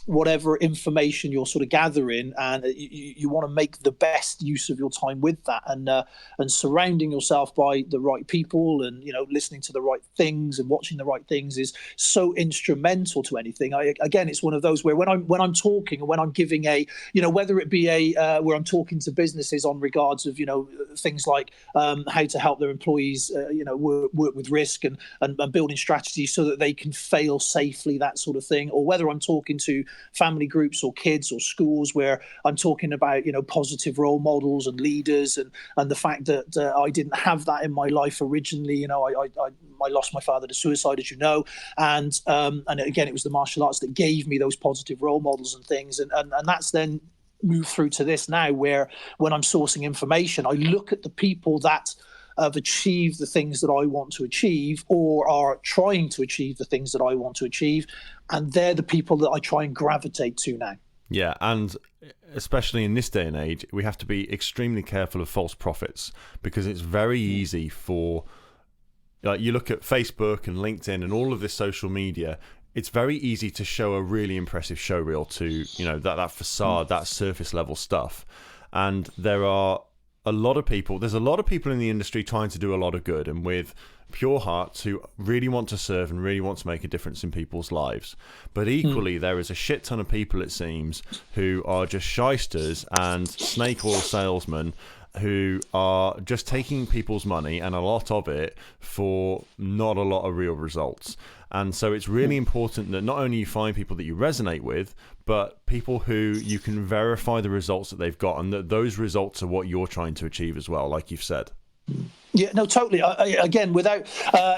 Whatever information you're sort of gathering, and you want to make the best use of your time with that, and surrounding yourself by the right people, and listening to the right things and watching the right things is so instrumental to anything. Again, it's one of those where when I'm talking, or when I'm giving whether it be where I'm talking to businesses on regards of things like how to help their employees work with risk and building strategies so that they can fail safely, that sort of thing, or whether I'm talking to family groups or kids or schools where I'm talking about positive role models and leaders, and the fact that I didn't have that in my life originally. I lost my father to suicide, as you know, and again, it was the martial arts that gave me those positive role models and things, and that's then moved through to this now, where when I'm sourcing information, I look at the people that have achieved the things that I want to achieve, or are trying to achieve the things that I want to achieve, and they're the people that I try and gravitate to now. Yeah, and especially in this day and age, we have to be extremely careful of false prophets, because it's very easy for, you look at Facebook and LinkedIn and all of this social media, it's very easy to show a really impressive show reel to, that facade, that surface level stuff. And there are there's a lot of people in the industry trying to do a lot of good and with pure hearts who really want to serve and really want to make a difference in people's lives. But equally, there is a shit ton of people, it seems, who are just shysters and snake oil salesmen who are just taking people's money, and a lot of it, for not a lot of real results. And so it's really important that not only you find people that you resonate with, but people who you can verify the results that they've got, and that those results are what you're trying to achieve as well, like you've said. Yeah, no, totally. Again, without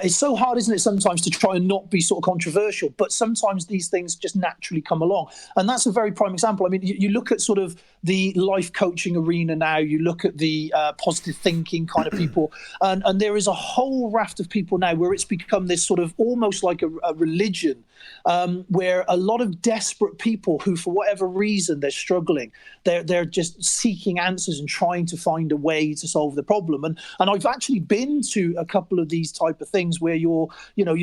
it's so hard, isn't it, sometimes to try and not be sort of controversial, but sometimes these things just naturally come along. And that's a very prime example. I mean, you look at sort of the life coaching arena now, you look at the positive thinking kind of people, and there is a whole raft of people now where it's become this sort of almost like a religion, where a lot of desperate people who, for whatever reason, they're struggling, they're just seeking answers and trying to find a way to solve the problem. And I've actually been to a couple of these type of things where you're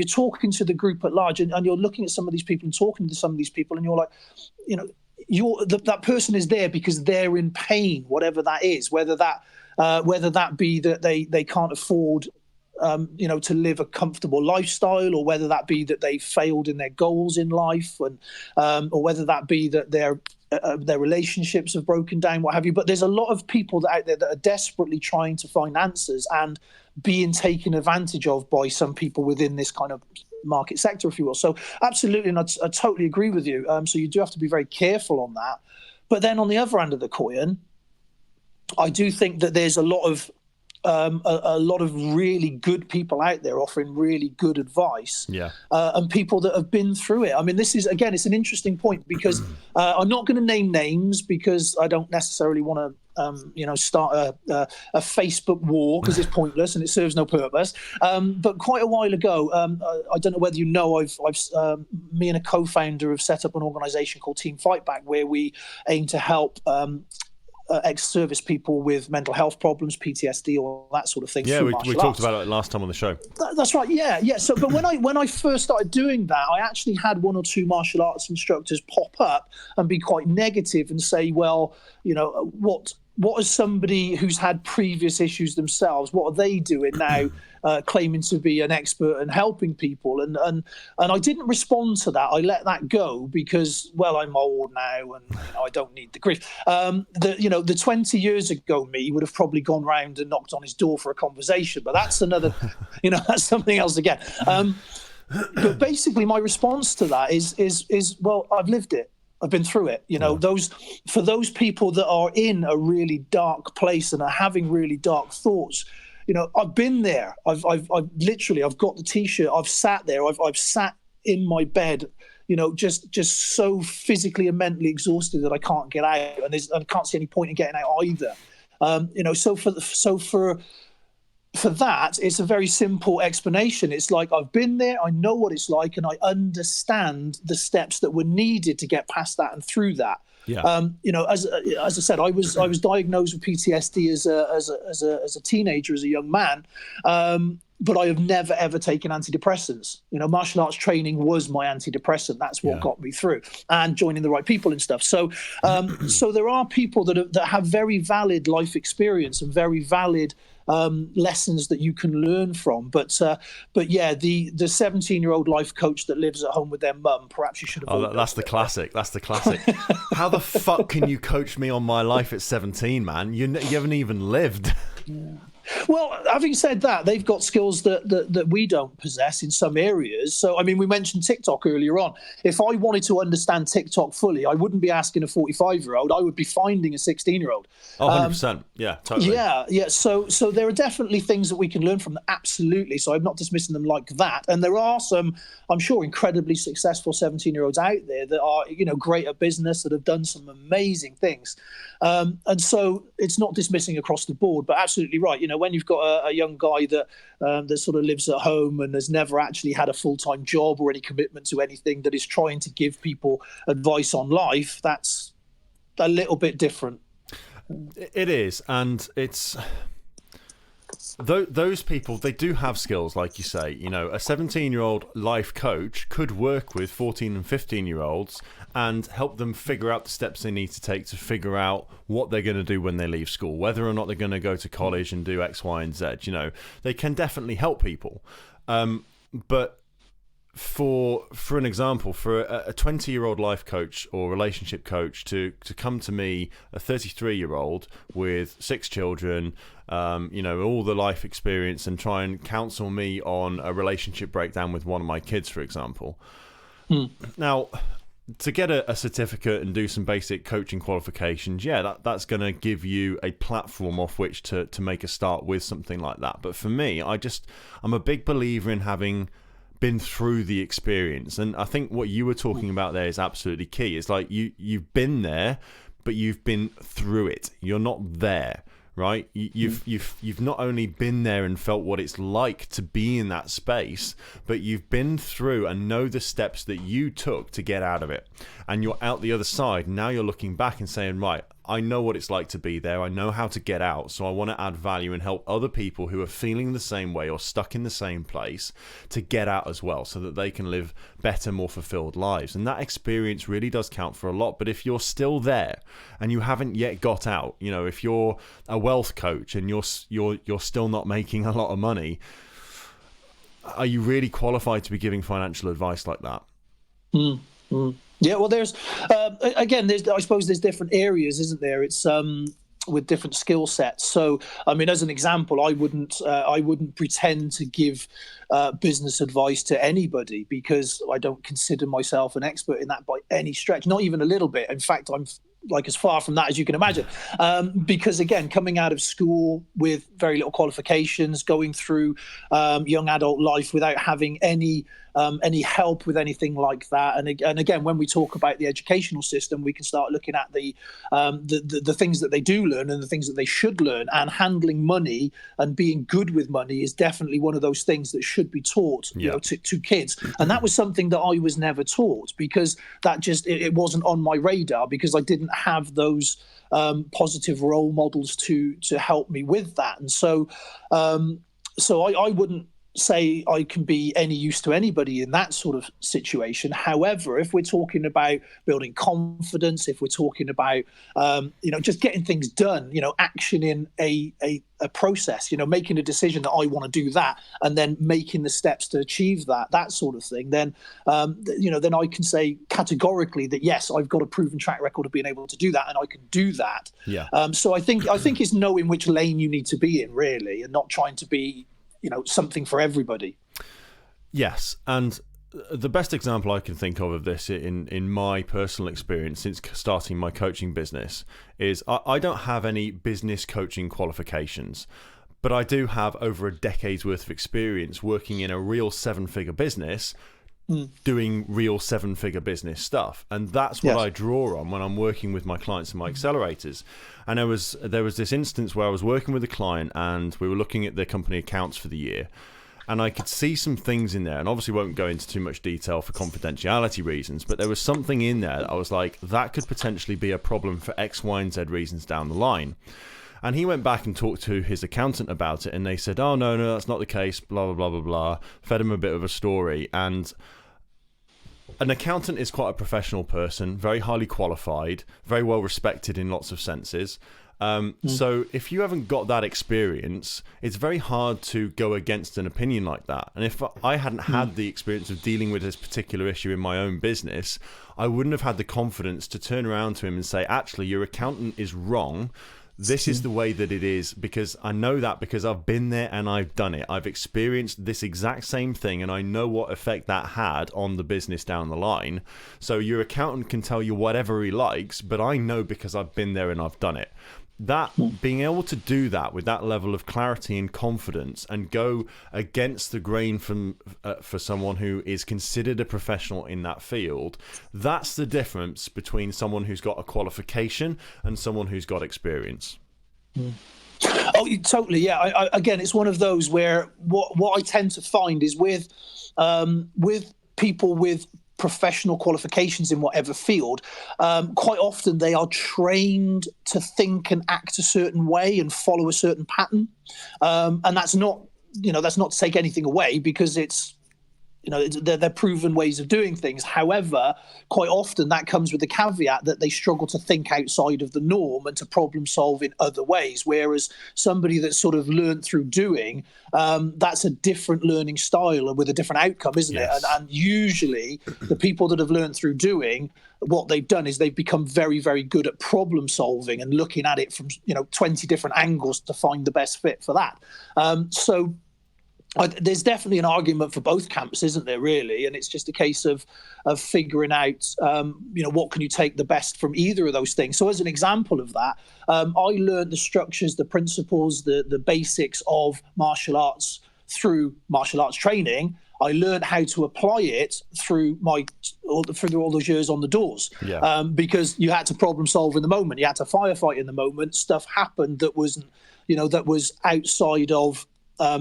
talking to the group at large, and you're looking at some of these people and talking to some of these people, and you're like, that person is there because they're in pain, whatever that is, whether that be that they can't afford to live a comfortable lifestyle, or whether that be that they failed in their goals in life, and or whether that be that their relationships have broken down, what have you. But there's a lot of people out there that are desperately trying to find answers and being taken advantage of by some people within this kind of market sector, if you will. So absolutely, and I totally agree with you. So you do have to be very careful on that. But then on the other end of the coin, I do think that there's a lot of really good people out there offering really good advice, and people that have been through it. I mean, this is, again, it's an interesting point, because I'm not going to name names, because I don't necessarily want to start a Facebook war, because it's pointless and it serves no purpose. But quite a while ago, I don't know whether you know, I've me and a co-founder have set up an organization called Team Fight Back, where we aim to help ex-service people with mental health problems, PTSD, all that sort of thing. Yeah, we talked about it last time on the show. That's right. Yeah. So, but when I first started doing that, I actually had one or two martial arts instructors pop up and be quite negative and say, well, what is somebody who's had previous issues themselves, what are they doing now, claiming to be an expert and helping people? And I didn't respond to that. I let that go, because, well, I'm old now, and I don't need the grief. The 20 years ago me would have probably gone round and knocked on his door for a conversation, but that's another, that's something else again. But basically, my response to that is well, I've lived it. I've been through it. For those people that are in a really dark place and are having really dark thoughts, I've been there. I've literally, I've got the T-shirt. I've sat there. I've sat in my bed, just so physically and mentally exhausted that I can't get out, and I can't see any point in getting out either. So for that, it's a very simple explanation. It's like, I've been there, I know what it's like, and I understand the steps that were needed to get past that and through that. Yeah. As I said, I was diagnosed with PTSD as a teenager, as a young man. But I have never, ever taken antidepressants. Martial arts training was my antidepressant. That's what got me through, and joining the right people and stuff. So, so there are people that have very valid life experience and very valid lessons that you can learn from. But yeah, the 17-year-old life coach that lives at home with their mum, perhaps you should have. Oh, that's the classic. That's the classic. How the fuck can you coach me on my life at 17, man? You haven't even lived. Yeah. Well, having said that, they've got skills that we don't possess in some areas. So, I mean, we mentioned TikTok earlier on. If I wanted to understand TikTok fully, I wouldn't be asking a 45-year-old. I would be finding a 16-year-old. Oh, 100%. Yeah, totally. Yeah. So there are definitely things that we can learn from them. Absolutely. So I'm not dismissing them like that. And there are some, I'm sure, incredibly successful 17-year-olds out there that are, great at business, that have done some amazing things. And so it's not dismissing across the board, but absolutely right. When you've got a young guy that sort of lives at home and has never actually had a full-time job or any commitment to anything, that is trying to give people advice on life, that's a little bit different. It is, and it's those people, they do have skills, like you say. You know, a 17-year-old life coach could work with 14 and 15-year-olds and help them figure out the steps they need to take to figure out what they're going to do when they leave school, whether or not they're going to go to college and do X, Y, and Z. You know, they can definitely help people. But for an example, for a 20-year-old life coach or relationship coach to come to me, a 33-year-old with 6 children, you know, all the life experience, and try and counsel me on a relationship breakdown with one of my kids, for example. Now, to get a certificate and do some basic coaching qualifications, that's going to give you a platform off which to make a start with something like that. But for me, I'm a big believer in having been through the experience, and I think what you were talking about there is absolutely key. It's like you've been there, but you've been through it. You're not there, right? You've not only been there and felt what it's like to be in that space, but you've been through and know the steps that you took to get out of it, and you're out the other side. Now you're looking back and saying, right, I know what it's like to be there. I know how to get out. So I want to add value and help other people who are feeling the same way or stuck in the same place to get out as well, so that they can live better, more fulfilled lives. And that experience really does count for a lot. But if you're still there and you haven't yet got out, you know, if you're a wealth coach and you're still not making a lot of money, are you really qualified to be giving financial advice like that? Yeah, well, there's I suppose there's different areas, isn't there? It's with different skill sets. So, I mean, as an example, I wouldn't pretend to give business advice to anybody, because I don't consider myself an expert in that by any stretch, not even a little bit. In fact, I'm like as far from that as you can imagine, because again, coming out of school with very little qualifications, going through young adult life without having any help with anything like that, and again, when we talk about the educational system, we can start looking at the things that they do learn and the things that they should learn. And handling money and being good with money is definitely one of those things that should be taught, you know, to kids. And that was something that I was never taught, because that just it wasn't on my radar, because I didn't have those positive role models to help me with that. And so I wouldn't say I can be any use to anybody in that sort of situation. However, if we're talking about building confidence, if we're talking about just getting things done, action in a process, making a decision that I want to do that, and then making the steps to achieve that sort of thing, then then I can say categorically that yes, I've got a proven track record of being able to do that, and I can do that. So I think it's knowing which lane you need to be in, really, and not trying to be something for everybody. Yes, and the best example I can think of this in my personal experience since starting my coaching business is I don't have any business coaching qualifications, but I do have over a decade's worth of experience working in a real 7-figure business, doing real 7-figure business stuff. And that's what I draw on when I'm working with my clients and my accelerators. And there was this instance where I was working with a client and we were looking at their company accounts for the year, and I could see some things in there, and obviously won't go into too much detail for confidentiality reasons, but there was something in there that I was like, that could potentially be a problem for X, Y, and Z reasons down the line. And he went back and talked to his accountant about it, and they said, oh, no, that's not the case, blah, blah, blah, blah, blah. Fed him a bit of a story. And an accountant is quite a professional person, very highly qualified, very well respected in lots of senses. So if you haven't got that experience, it's very hard to go against an opinion like that. And if I hadn't had the experience of dealing with this particular issue in my own business, I wouldn't have had the confidence to turn around to him and say, actually, your accountant is wrong. This is the way that it is, because I know that because I've been there and I've done it. I've experienced this exact same thing, and I know what effect that had on the business down the line. So your accountant can tell you whatever he likes, but I know because I've been there and I've done it. That being able to do that with that level of clarity and confidence and go against the grain for someone who is considered a professional in that field, that's the difference between someone who's got a qualification and someone who's got experience. Oh, totally. Yeah. Again, it's one of those where what I tend to find is with people with professional qualifications in whatever field, quite often they are trained to think and act a certain way and follow a certain pattern. And that's not to take anything away, because it's, they're proven ways of doing things. However, quite often that comes with the caveat that they struggle to think outside of the norm and to problem solve in other ways. Whereas somebody that's sort of learned through doing, that's a different learning style and with a different outcome, isn't it? And usually the people that have learned through doing, what they've done is they've become very, very good at problem solving and looking at it from 20 different angles to find the best fit for that. There's definitely an argument for both camps, isn't there, really? And it's just a case of figuring out, what can you take the best from either of those things. So as an example of that, I learned the structures, the principles, the basics of martial arts through martial arts training. I learned how to apply it through all those years on the doors, because you had to problem solve in the moment. You had to firefight in the moment. Stuff happened that wasn't, that was outside of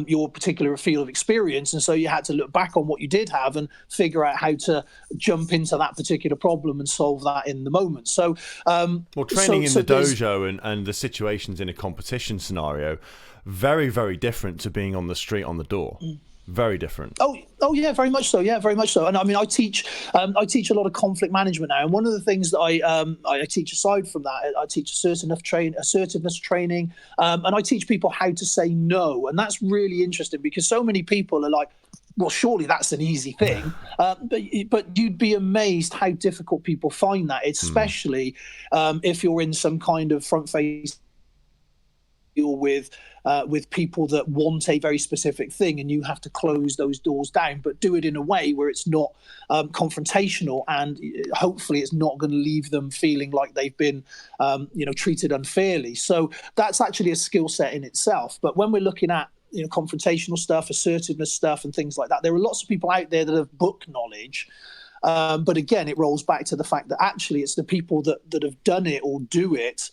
your particular field of experience, and so you had to look back on what you did have and figure out how to jump into that particular problem and solve that in the moment. So, training in the dojo and the situations in a competition scenario, very, very different to being on the street on the door. Very different. Oh yeah, very much so. Yeah, very much so. And I mean, I teach a lot of conflict management now. And one of the things that I teach aside from that, I teach assertiveness training, and I teach people how to say no. And that's really interesting, because so many people are like, well, surely that's an easy thing. But you'd be amazed how difficult people find that, especially if you're in some kind of front face deal with people that want a very specific thing, and you have to close those doors down, but do it in a way where it's not confrontational, and hopefully it's not going to leave them feeling like they've been treated unfairly. So that's actually a skill set in itself. But when we're looking at confrontational stuff, assertiveness stuff and things like that, there are lots of people out there that have book knowledge. But again, it rolls back to the fact that actually it's the people that have done it or do it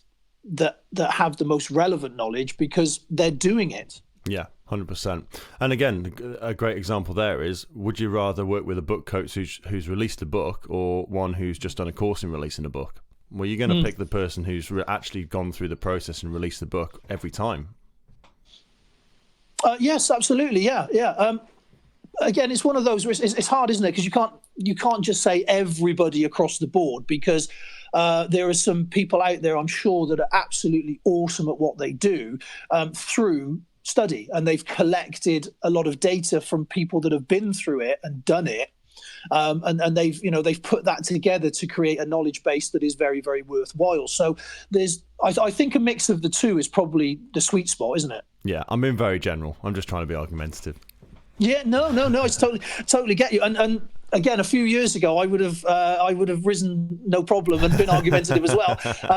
that have the most relevant knowledge, because they're doing it. Yeah, 100%. And again, a great example there is, would you rather work with a book coach who's released a book, or one who's just done a course in releasing a book? Well, you're going to pick the person who's actually gone through the process and released the book every time. Yes, absolutely. Yeah. Again, it's one of those where it's hard, isn't it? Because you can't just say everybody across the board, because there are some people out there, I'm sure, that are absolutely awesome at what they do through study, and they've collected a lot of data from people that have been through it and done it, and they've put that together to create a knowledge base that is very, very worthwhile. So I think a mix of the two is probably the sweet spot, isn't it? Yeah, I'm being very general. I'm just trying to be argumentative. Yeah, no, it's totally get you. And again, a few years ago, I would have risen no problem and been argumentative as well.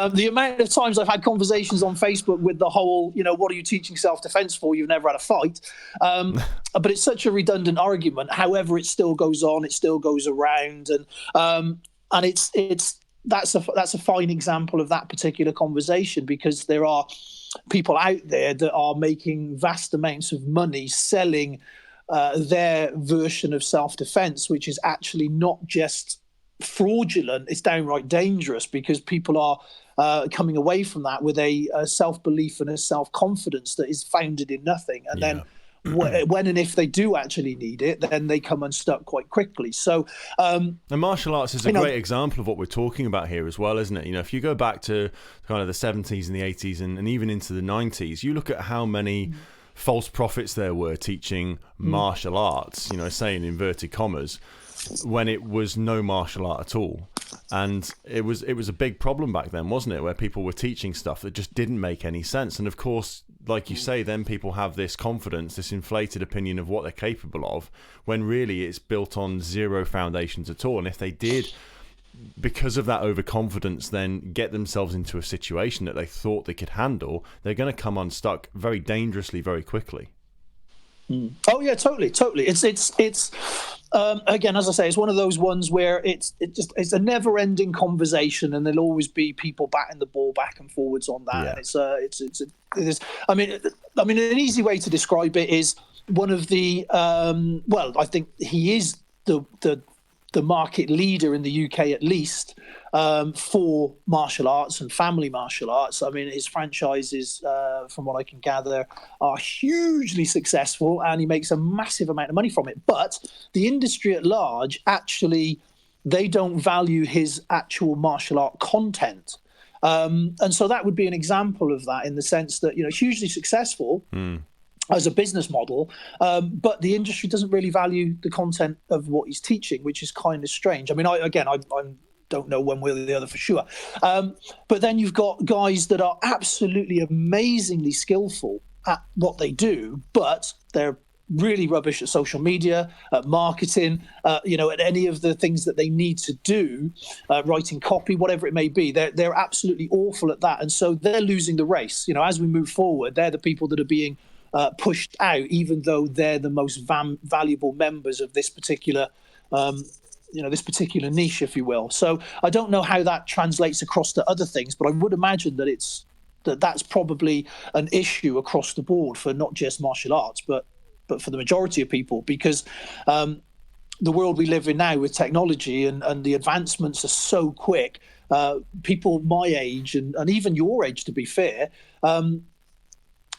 The amount of times I've had conversations on Facebook with the whole, what are you teaching self-defense for? You've never had a fight. But it's such a redundant argument. However, it still goes on. It still goes around, and that's a fine example of that particular conversation, because there are people out there that are making vast amounts of money selling their version of self-defense, which is actually not just fraudulent, it's downright dangerous, because people are coming away from that with a self-belief and a self-confidence that is founded in nothing. And then when and if they do actually need it, then they come unstuck quite quickly. So and martial arts is a great example of what we're talking about here as well, isn't it? If you go back to kind of the 70s and the 80s and even into the 90s, you look at how many false prophets there were teaching martial arts, say in inverted commas, when it was no martial art at all. And it was a big problem back then, wasn't it, where people were teaching stuff that just didn't make any sense. And of course, like you say, then people have this confidence, this inflated opinion of what they're capable of, when really it's built on zero foundations at all. And if they did, because of that overconfidence, then get themselves into a situation that they thought they could handle, they're going to come unstuck very dangerously, very quickly. Oh yeah, totally. It's again, as I say, it's one of those ones where it's a never-ending conversation, and there'll always be people batting the ball back and forwards on that. Yeah. And I mean, an easy way to describe it is one of the I think he is the the market leader in the UK, at least, for martial arts and family martial arts. I mean, his franchises, from what I can gather, are hugely successful, and he makes a massive amount of money from it. But the industry at large, actually, they don't value his actual martial art content. And so that would be an example of that, in the sense that, hugely successful as a business model, but the industry doesn't really value the content of what he's teaching, which is kind of strange. I mean, I don't know one way or the other for sure. But then you've got guys that are absolutely amazingly skillful at what they do, but they're really rubbish at social media, at marketing, at any of the things that they need to do, writing copy, whatever it may be. They're absolutely awful at that. And so they're losing the race. As we move forward, they're the people that are being pushed out, even though they're the most valuable members of this particular this particular niche, if you will. So I don't know how that translates across to other things, but I would imagine that that's probably an issue across the board for not just martial arts, but for the majority of people, because the world we live in now with technology and the advancements are so quick. People my age and even your age, to be fair,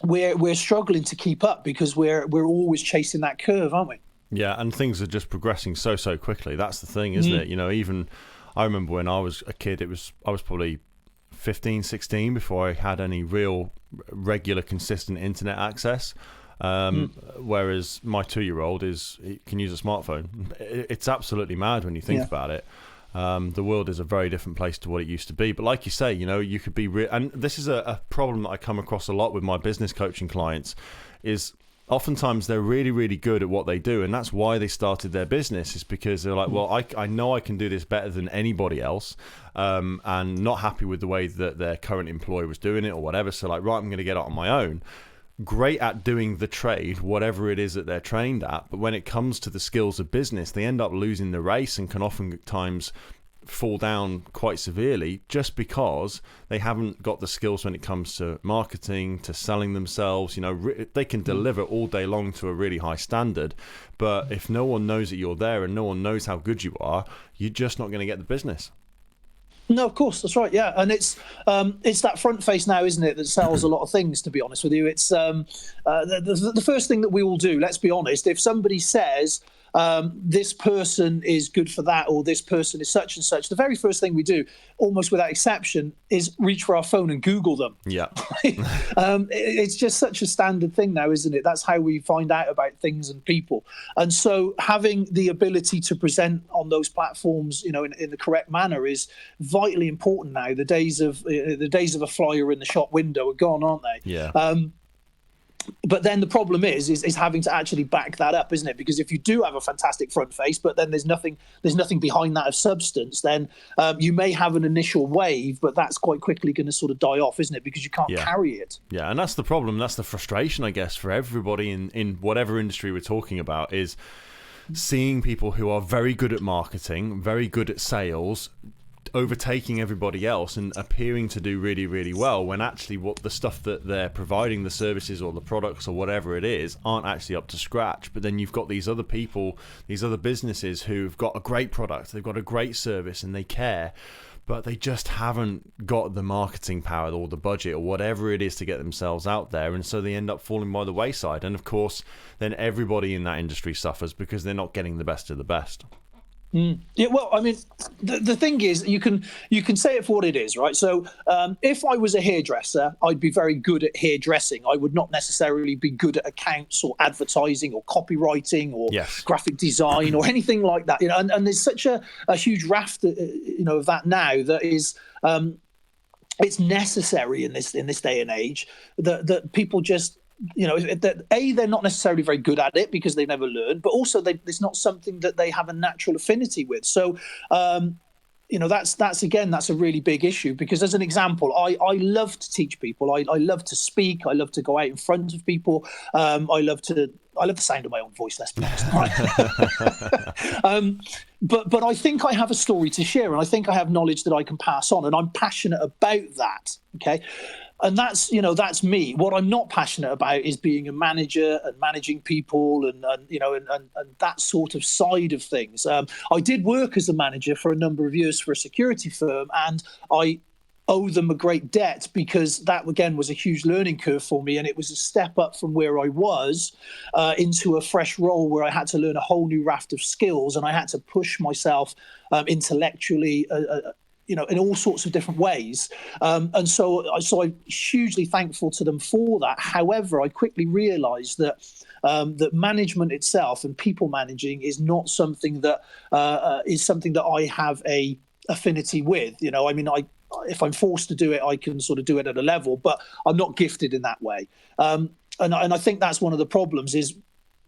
we're struggling to keep up, because we're always chasing that curve, aren't we? Yeah, and things are just progressing so quickly. That's the thing, isn't it? Even I remember when I was a kid, I was probably 15, 16 before I had any real regular, consistent internet access. Whereas my 2-year-old can use a smartphone. It's absolutely mad when you think about it. The world is a very different place to what it used to be. But like you say, you could be and this is a problem that I come across a lot with my business coaching clients, is oftentimes they're really, really good at what they do, and that's why they started their business, is because they're like, well, I know I can do this better than anybody else, and not happy with the way that their current employer was doing it or whatever. So like, right, I'm going to get it on my own. Great at doing the trade, whatever it is that they're trained at, but when it comes to the skills of business, they end up losing the race and can oftentimes fall down quite severely, just because they haven't got the skills when it comes to marketing, to selling themselves. They can deliver all day long to a really high standard, but if no one knows that you're there and no one knows how good you are, you're just not going to get the business. No, of course, that's right. Yeah, and it's that front face now, isn't it, that sells a lot of things, to be honest with you. It's the first thing that we will do, let's be honest, if somebody says this person is good for that, or this person is such and such, the very first thing we do, almost without exception, is reach for our phone and Google them. Yeah. It's just such a standard thing now, isn't it? That's how we find out about things and people. And so having the ability to present on those platforms, in the correct manner is vitally important now. The days of a flyer in the shop window are gone, aren't they? Yeah. But then the problem is having to actually back that up, isn't it? Because if you do have a fantastic front face, but then there's nothing behind that of substance, then you may have an initial wave, but that's quite quickly going to sort of die off, isn't it? Because you can't carry it. Yeah, and that's the problem. That's the frustration, I guess, for everybody in whatever industry we're talking about, is seeing people who are very good at marketing, very good at sales, overtaking everybody else and appearing to do really, really well, when actually what the stuff that they're providing, the services or the products or whatever it is, aren't actually up to scratch. But then you've got these other people, these other businesses who've got a great product, they've got a great service, and they care, but they just haven't got the marketing power or the budget or whatever it is to get themselves out there, and so they end up falling by the wayside. And of course then everybody in that industry suffers, because they're not getting the best of the best. Yeah, well, I mean, the thing is, you can say it for what it is, right? So if I was a hairdresser, I'd be very good at hairdressing. I would not necessarily be good at accounts or advertising or copywriting or graphic design or anything like that. And there's such a huge raft, of that now, that is it's necessary in this day and age that people just, they're not necessarily very good at it because they've never learned, but also it's not something that they have a natural affinity with. So, that's a really big issue, because as an example, I love to teach people. I love to speak. I love to go out in front of people. I love the sound of my own voice, let's be honest. But I think I have a story to share, and I think I have knowledge that I can pass on, and I'm passionate about that. Okay. and that's, that's me. What I'm not passionate about is being a manager and managing people and that sort of side of things. I did work as a manager for a number of years for a security firm, and I owe them a great debt, because that again was a huge learning curve for me, and it was a step up from where I was into a fresh role where I had to learn a whole new raft of skills, and I had to push myself intellectually in all sorts of different ways. And so I'm hugely thankful to them for that. However, I quickly realized that that management itself and people managing is not something that is something that I have a affinity with. If I'm forced to do it, I can sort of do it at a level, but I'm not gifted in that way. And I think that's one of the problems is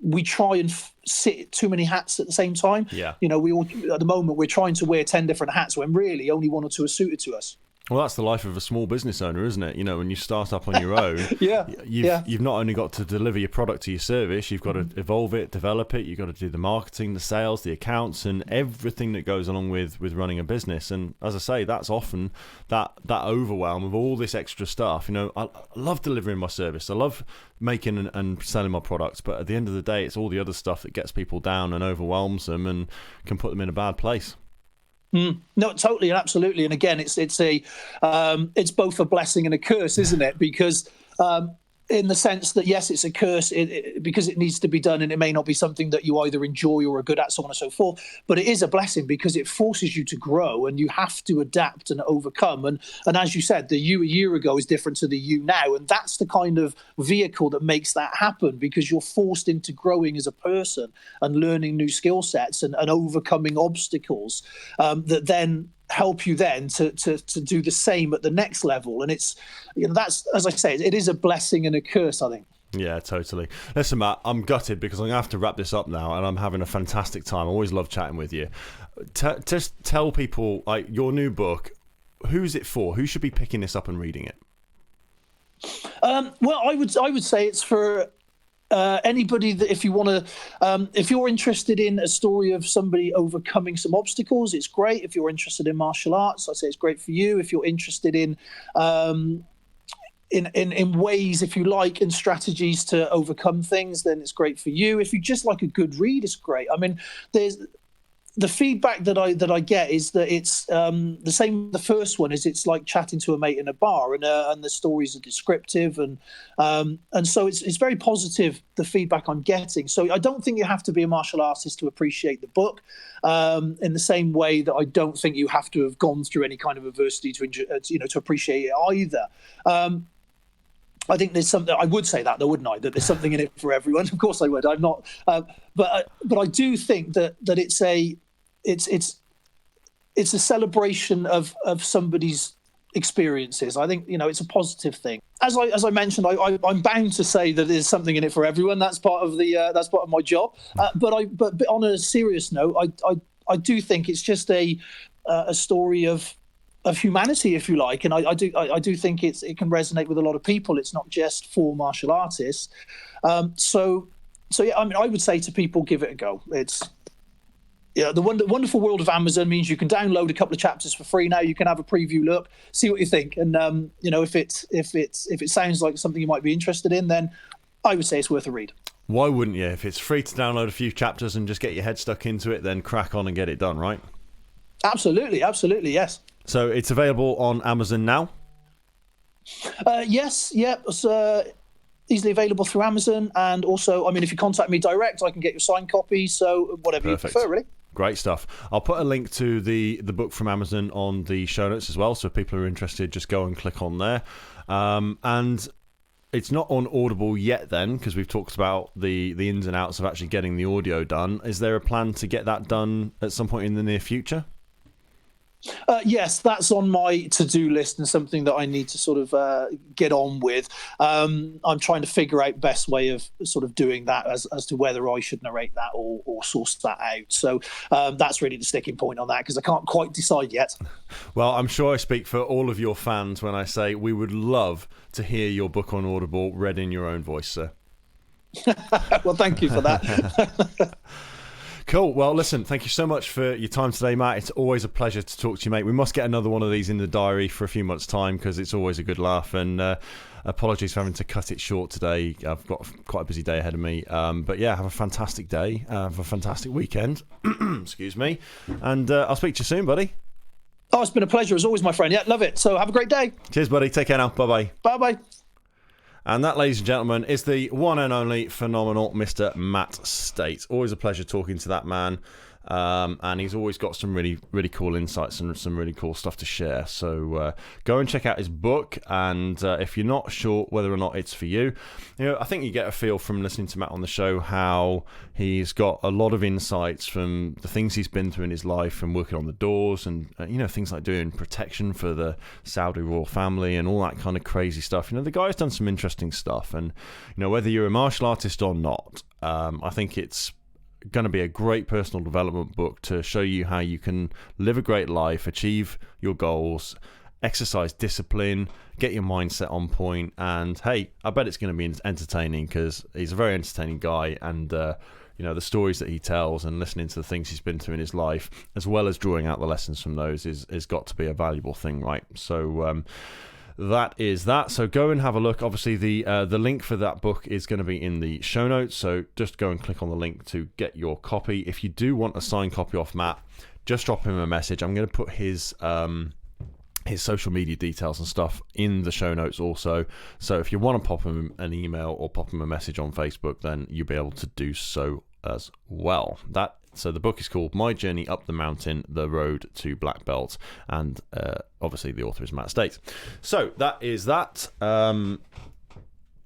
we try and sit too many hats at the same time. Yeah. We all, at the moment, we're trying to wear 10 different hats when really only one or two are suited to us. Well, that's the life of a small business owner, isn't it? When you start up on your own, you've not only got to deliver your product to your service, you've got to evolve it, develop it, you've got to do the marketing, the sales, the accounts, and everything that goes along with running a business. And as I say, that's often that overwhelm of all this extra stuff. I love delivering my service. I love making and selling my products, but at the end of the day, it's all the other stuff that gets people down and overwhelms them and can put them in a bad place. No, totally and absolutely. And again, it's both a blessing and a curse, isn't it? Because in the sense that, yes, it's a curse because it needs to be done, and it may not be something that you either enjoy or are good at, so on and so forth. But it is a blessing because it forces you to grow, and you have to adapt and overcome. And as you said, the you a year ago is different to the you now, and that's the kind of vehicle that makes that happen, because you're forced into growing as a person and learning new skill sets and overcoming obstacles that then help you then to do the same at the next level. And it's, that's, as I say, it is a blessing and a curse, I think. Yeah, totally. Listen, Matt, I'm gutted because I'm going to have to wrap this up now, and I'm having a fantastic time. I always love chatting with you. Just tell people, like, your new book, who's it for? Who should be picking this up and reading it? Well, I would say it's for anybody that, if you want to, if you're interested in a story of somebody overcoming some obstacles, it's great. If you're interested in martial arts, I'd say it's great for you. If you're interested in ways, if you like, and strategies to overcome things, then it's great for you. If you just like a good read, it's great. I mean, the feedback that I get is that it's the same. The first one is it's like chatting to a mate in a bar, and the stories are descriptive, and so it's very positive, the feedback I'm getting. So I don't think you have to be a martial artist to appreciate the book, in the same way that I don't think you have to have gone through any kind of adversity to appreciate it either. I think there's something. I would say that, though, wouldn't I? That there's something in it for everyone. Of course, I would. I'm not, but I do think that it's a celebration of somebody's experiences. I think it's a positive thing. As I mentioned, I'm bound to say that there's something in it for everyone. That's part of my job. But on a serious note, I do think it's just a story of humanity, if you like, and I do think it can resonate with a lot of people. It's not just for martial artists. So yeah, I mean, I would say to people, give it a go. The wonderful world of Amazon means you can download a couple of chapters for free now. You can have a preview look, see what you think, and if it sounds like something you might be interested in, then I would say it's worth a read. Why wouldn't you? If it's free to download a few chapters and just get your head stuck into it, then crack on and get it done, right? Absolutely, yes. So it's available on Amazon now? Yes, yeah. It's easily available through Amazon, and also, I mean, if you contact me direct, I can get your signed copy. So whatever you prefer, really. Great stuff. I'll put a link to the book from Amazon on the show notes as well, so if people are interested, just go and click on there. And it's not on Audible yet then, because we've talked about the ins and outs of actually getting the audio done. Is there a plan to get that done at some point in the near future? Yes, that's on my to-do list and something that I need to sort of get on with. I'm trying to figure out best way of sort of doing that as to whether I should narrate that or source that out. So that's really the sticking point on that, because I can't quite decide yet. Well, I'm sure I speak for all of your fans when I say we would love to hear your book on Audible read in your own voice, sir. Well, thank you for that. Cool. Well, listen, thank you so much for your time today, Matt. It's always a pleasure to talk to you, mate. We must get another one of these in the diary for a few months' time because it's always a good laugh. And apologies for having to cut it short today. I've got quite a busy day ahead of me. But yeah, have a fantastic day. Have a fantastic weekend. Excuse me. And I'll speak to you soon, buddy. Oh, it's been a pleasure as always, my friend. Yeah, love it. So have a great day. Cheers, buddy. Take care now. Bye-bye. Bye-bye. And that, ladies and gentlemen, is the one and only phenomenal Mr. Matt Stait. Always a pleasure talking to that man. And he's always got some really, really cool insights and some really cool stuff to share. So go and check out his book. And if you're not sure whether or not it's for you, I think you get a feel from listening to Matt on the show how he's got a lot of insights from the things he's been through in his life and working on the doors and, things like doing protection for the Saudi royal family and all that kind of crazy stuff. The guy's done some interesting stuff. And, whether you're a martial artist or not, I think it's going to be a great personal development book to show you how you can live a great life, achieve your goals, exercise discipline, get your mindset on point, and hey, I bet it's going to be entertaining because he's a very entertaining guy, and the stories that he tells and listening to the things he's been through in his life, as well as drawing out the lessons from those, is got to be a valuable thing, right? So that is that. So go and have a look. Obviously, the link for that book is going to be in the show notes. So just go and click on the link to get your copy. If you do want a signed copy off Matt, just drop him a message. I'm going to put his social media details and stuff in the show notes also. So if you want to pop him an email or pop him a message on Facebook, then you'll be able to do so as well. So the book is called My Journey Up the Mountain, The Road to Black Belt, and obviously the author is Matt Stait. So that is that.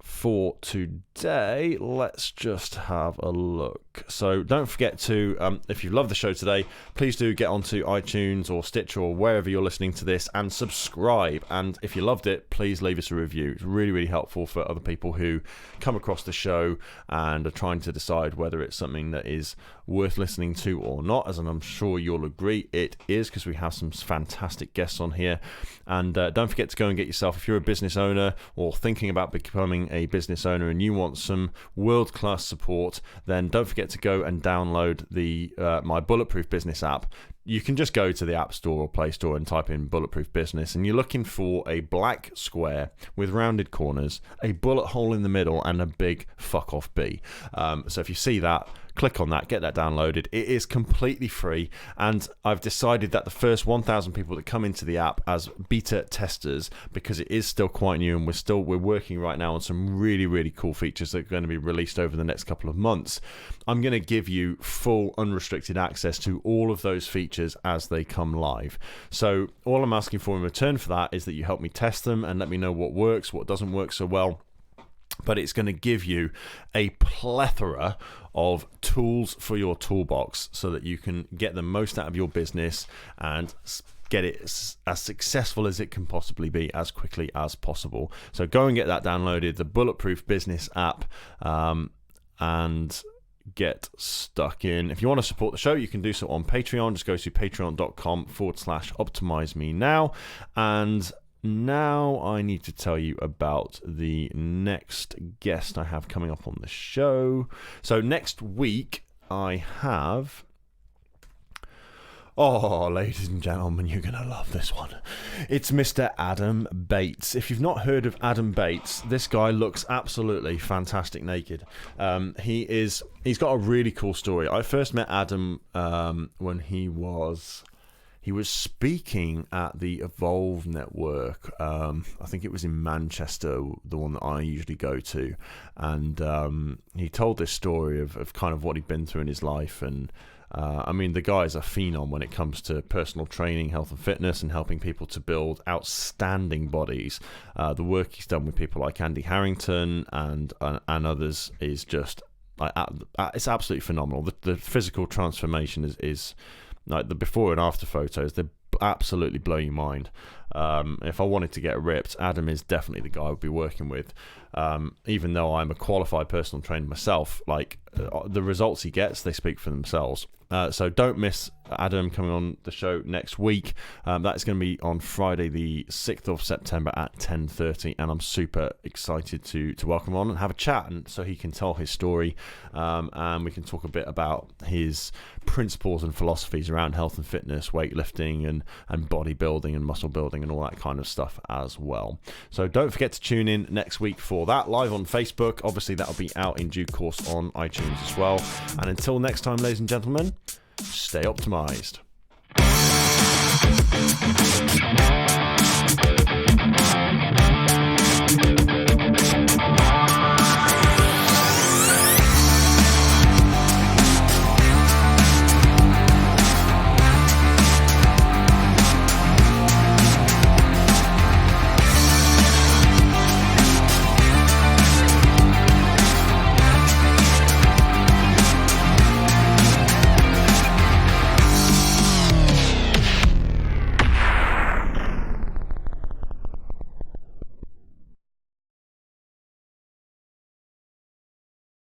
For today, let's just have a look. So don't forget to, if you love the show today, please do get onto iTunes or Stitcher or wherever you're listening to this and subscribe. And if you loved it, please leave us a review. It's really, really helpful for other people who come across the show and are trying to decide whether it's something that is worth listening to or not, as I'm sure you'll agree it is, because we have some fantastic guests on here. And don't forget to go and get yourself, if you're a business owner or thinking about becoming a business owner and you want some world-class support, then don't forget to go and download the my Bulletproof Business app. You can just go to the App Store or Play Store and type in Bulletproof Business, and you're looking for a black square with rounded corners, a bullet hole in the middle, and a big fuck off B. So if you see that, click on that, get that downloaded. It is completely free, and I've decided that the first 1,000 people that come into the app as beta testers, because it is still quite new and we're working right now on some really, really cool features that are going to be released over the next couple of months, I'm going to give you full unrestricted access to all of those features as they come live. So all I'm asking for in return for that is that you help me test them and let me know what works, what doesn't work so well. But it's going to give you a plethora of tools for your toolbox so that you can get the most out of your business and get it as successful as it can possibly be as quickly as possible. So go and get that downloaded, the Bulletproof Business app, and get stuck in. If you want to support the show, you can do so on Patreon. Just go to patreon.com/optimizemenow. And now I need to tell you about the next guest I have coming up on the show. So next week I have... Oh, ladies and gentlemen, you're going to love this one. It's Mr. Adam Bates. If you've not heard of Adam Bates, this guy looks absolutely fantastic naked. He's got a really cool story. I first met Adam when he was speaking at the Evolve Network. I think it was in Manchester, the one that I usually go to. And he told this story of kind of what he'd been through in his life. And I mean, the guy's a phenom when it comes to personal training, health and fitness, and helping people to build outstanding bodies. The work he's done with people like Andy Harrington and others is just it's absolutely phenomenal. The physical transformation is like the before and after photos. They absolutely blow your mind. If I wanted to get ripped, Adam is definitely the guy I would be working with. Even though I'm a qualified personal trainer myself, the results he gets, they speak for themselves. So don't miss Adam coming on the show next week. That's going to be on Friday the 6th of September at 10:30, and I'm super excited to welcome him on and have a chat, and so he can tell his story, and we can talk a bit about his principles and philosophies around health and fitness, weightlifting and bodybuilding and muscle building and all that kind of stuff as well. So don't forget to tune in next week for that, live on Facebook. Obviously that'll be out in due course on iTunes as well. And until next time, ladies and gentlemen, stay optimized.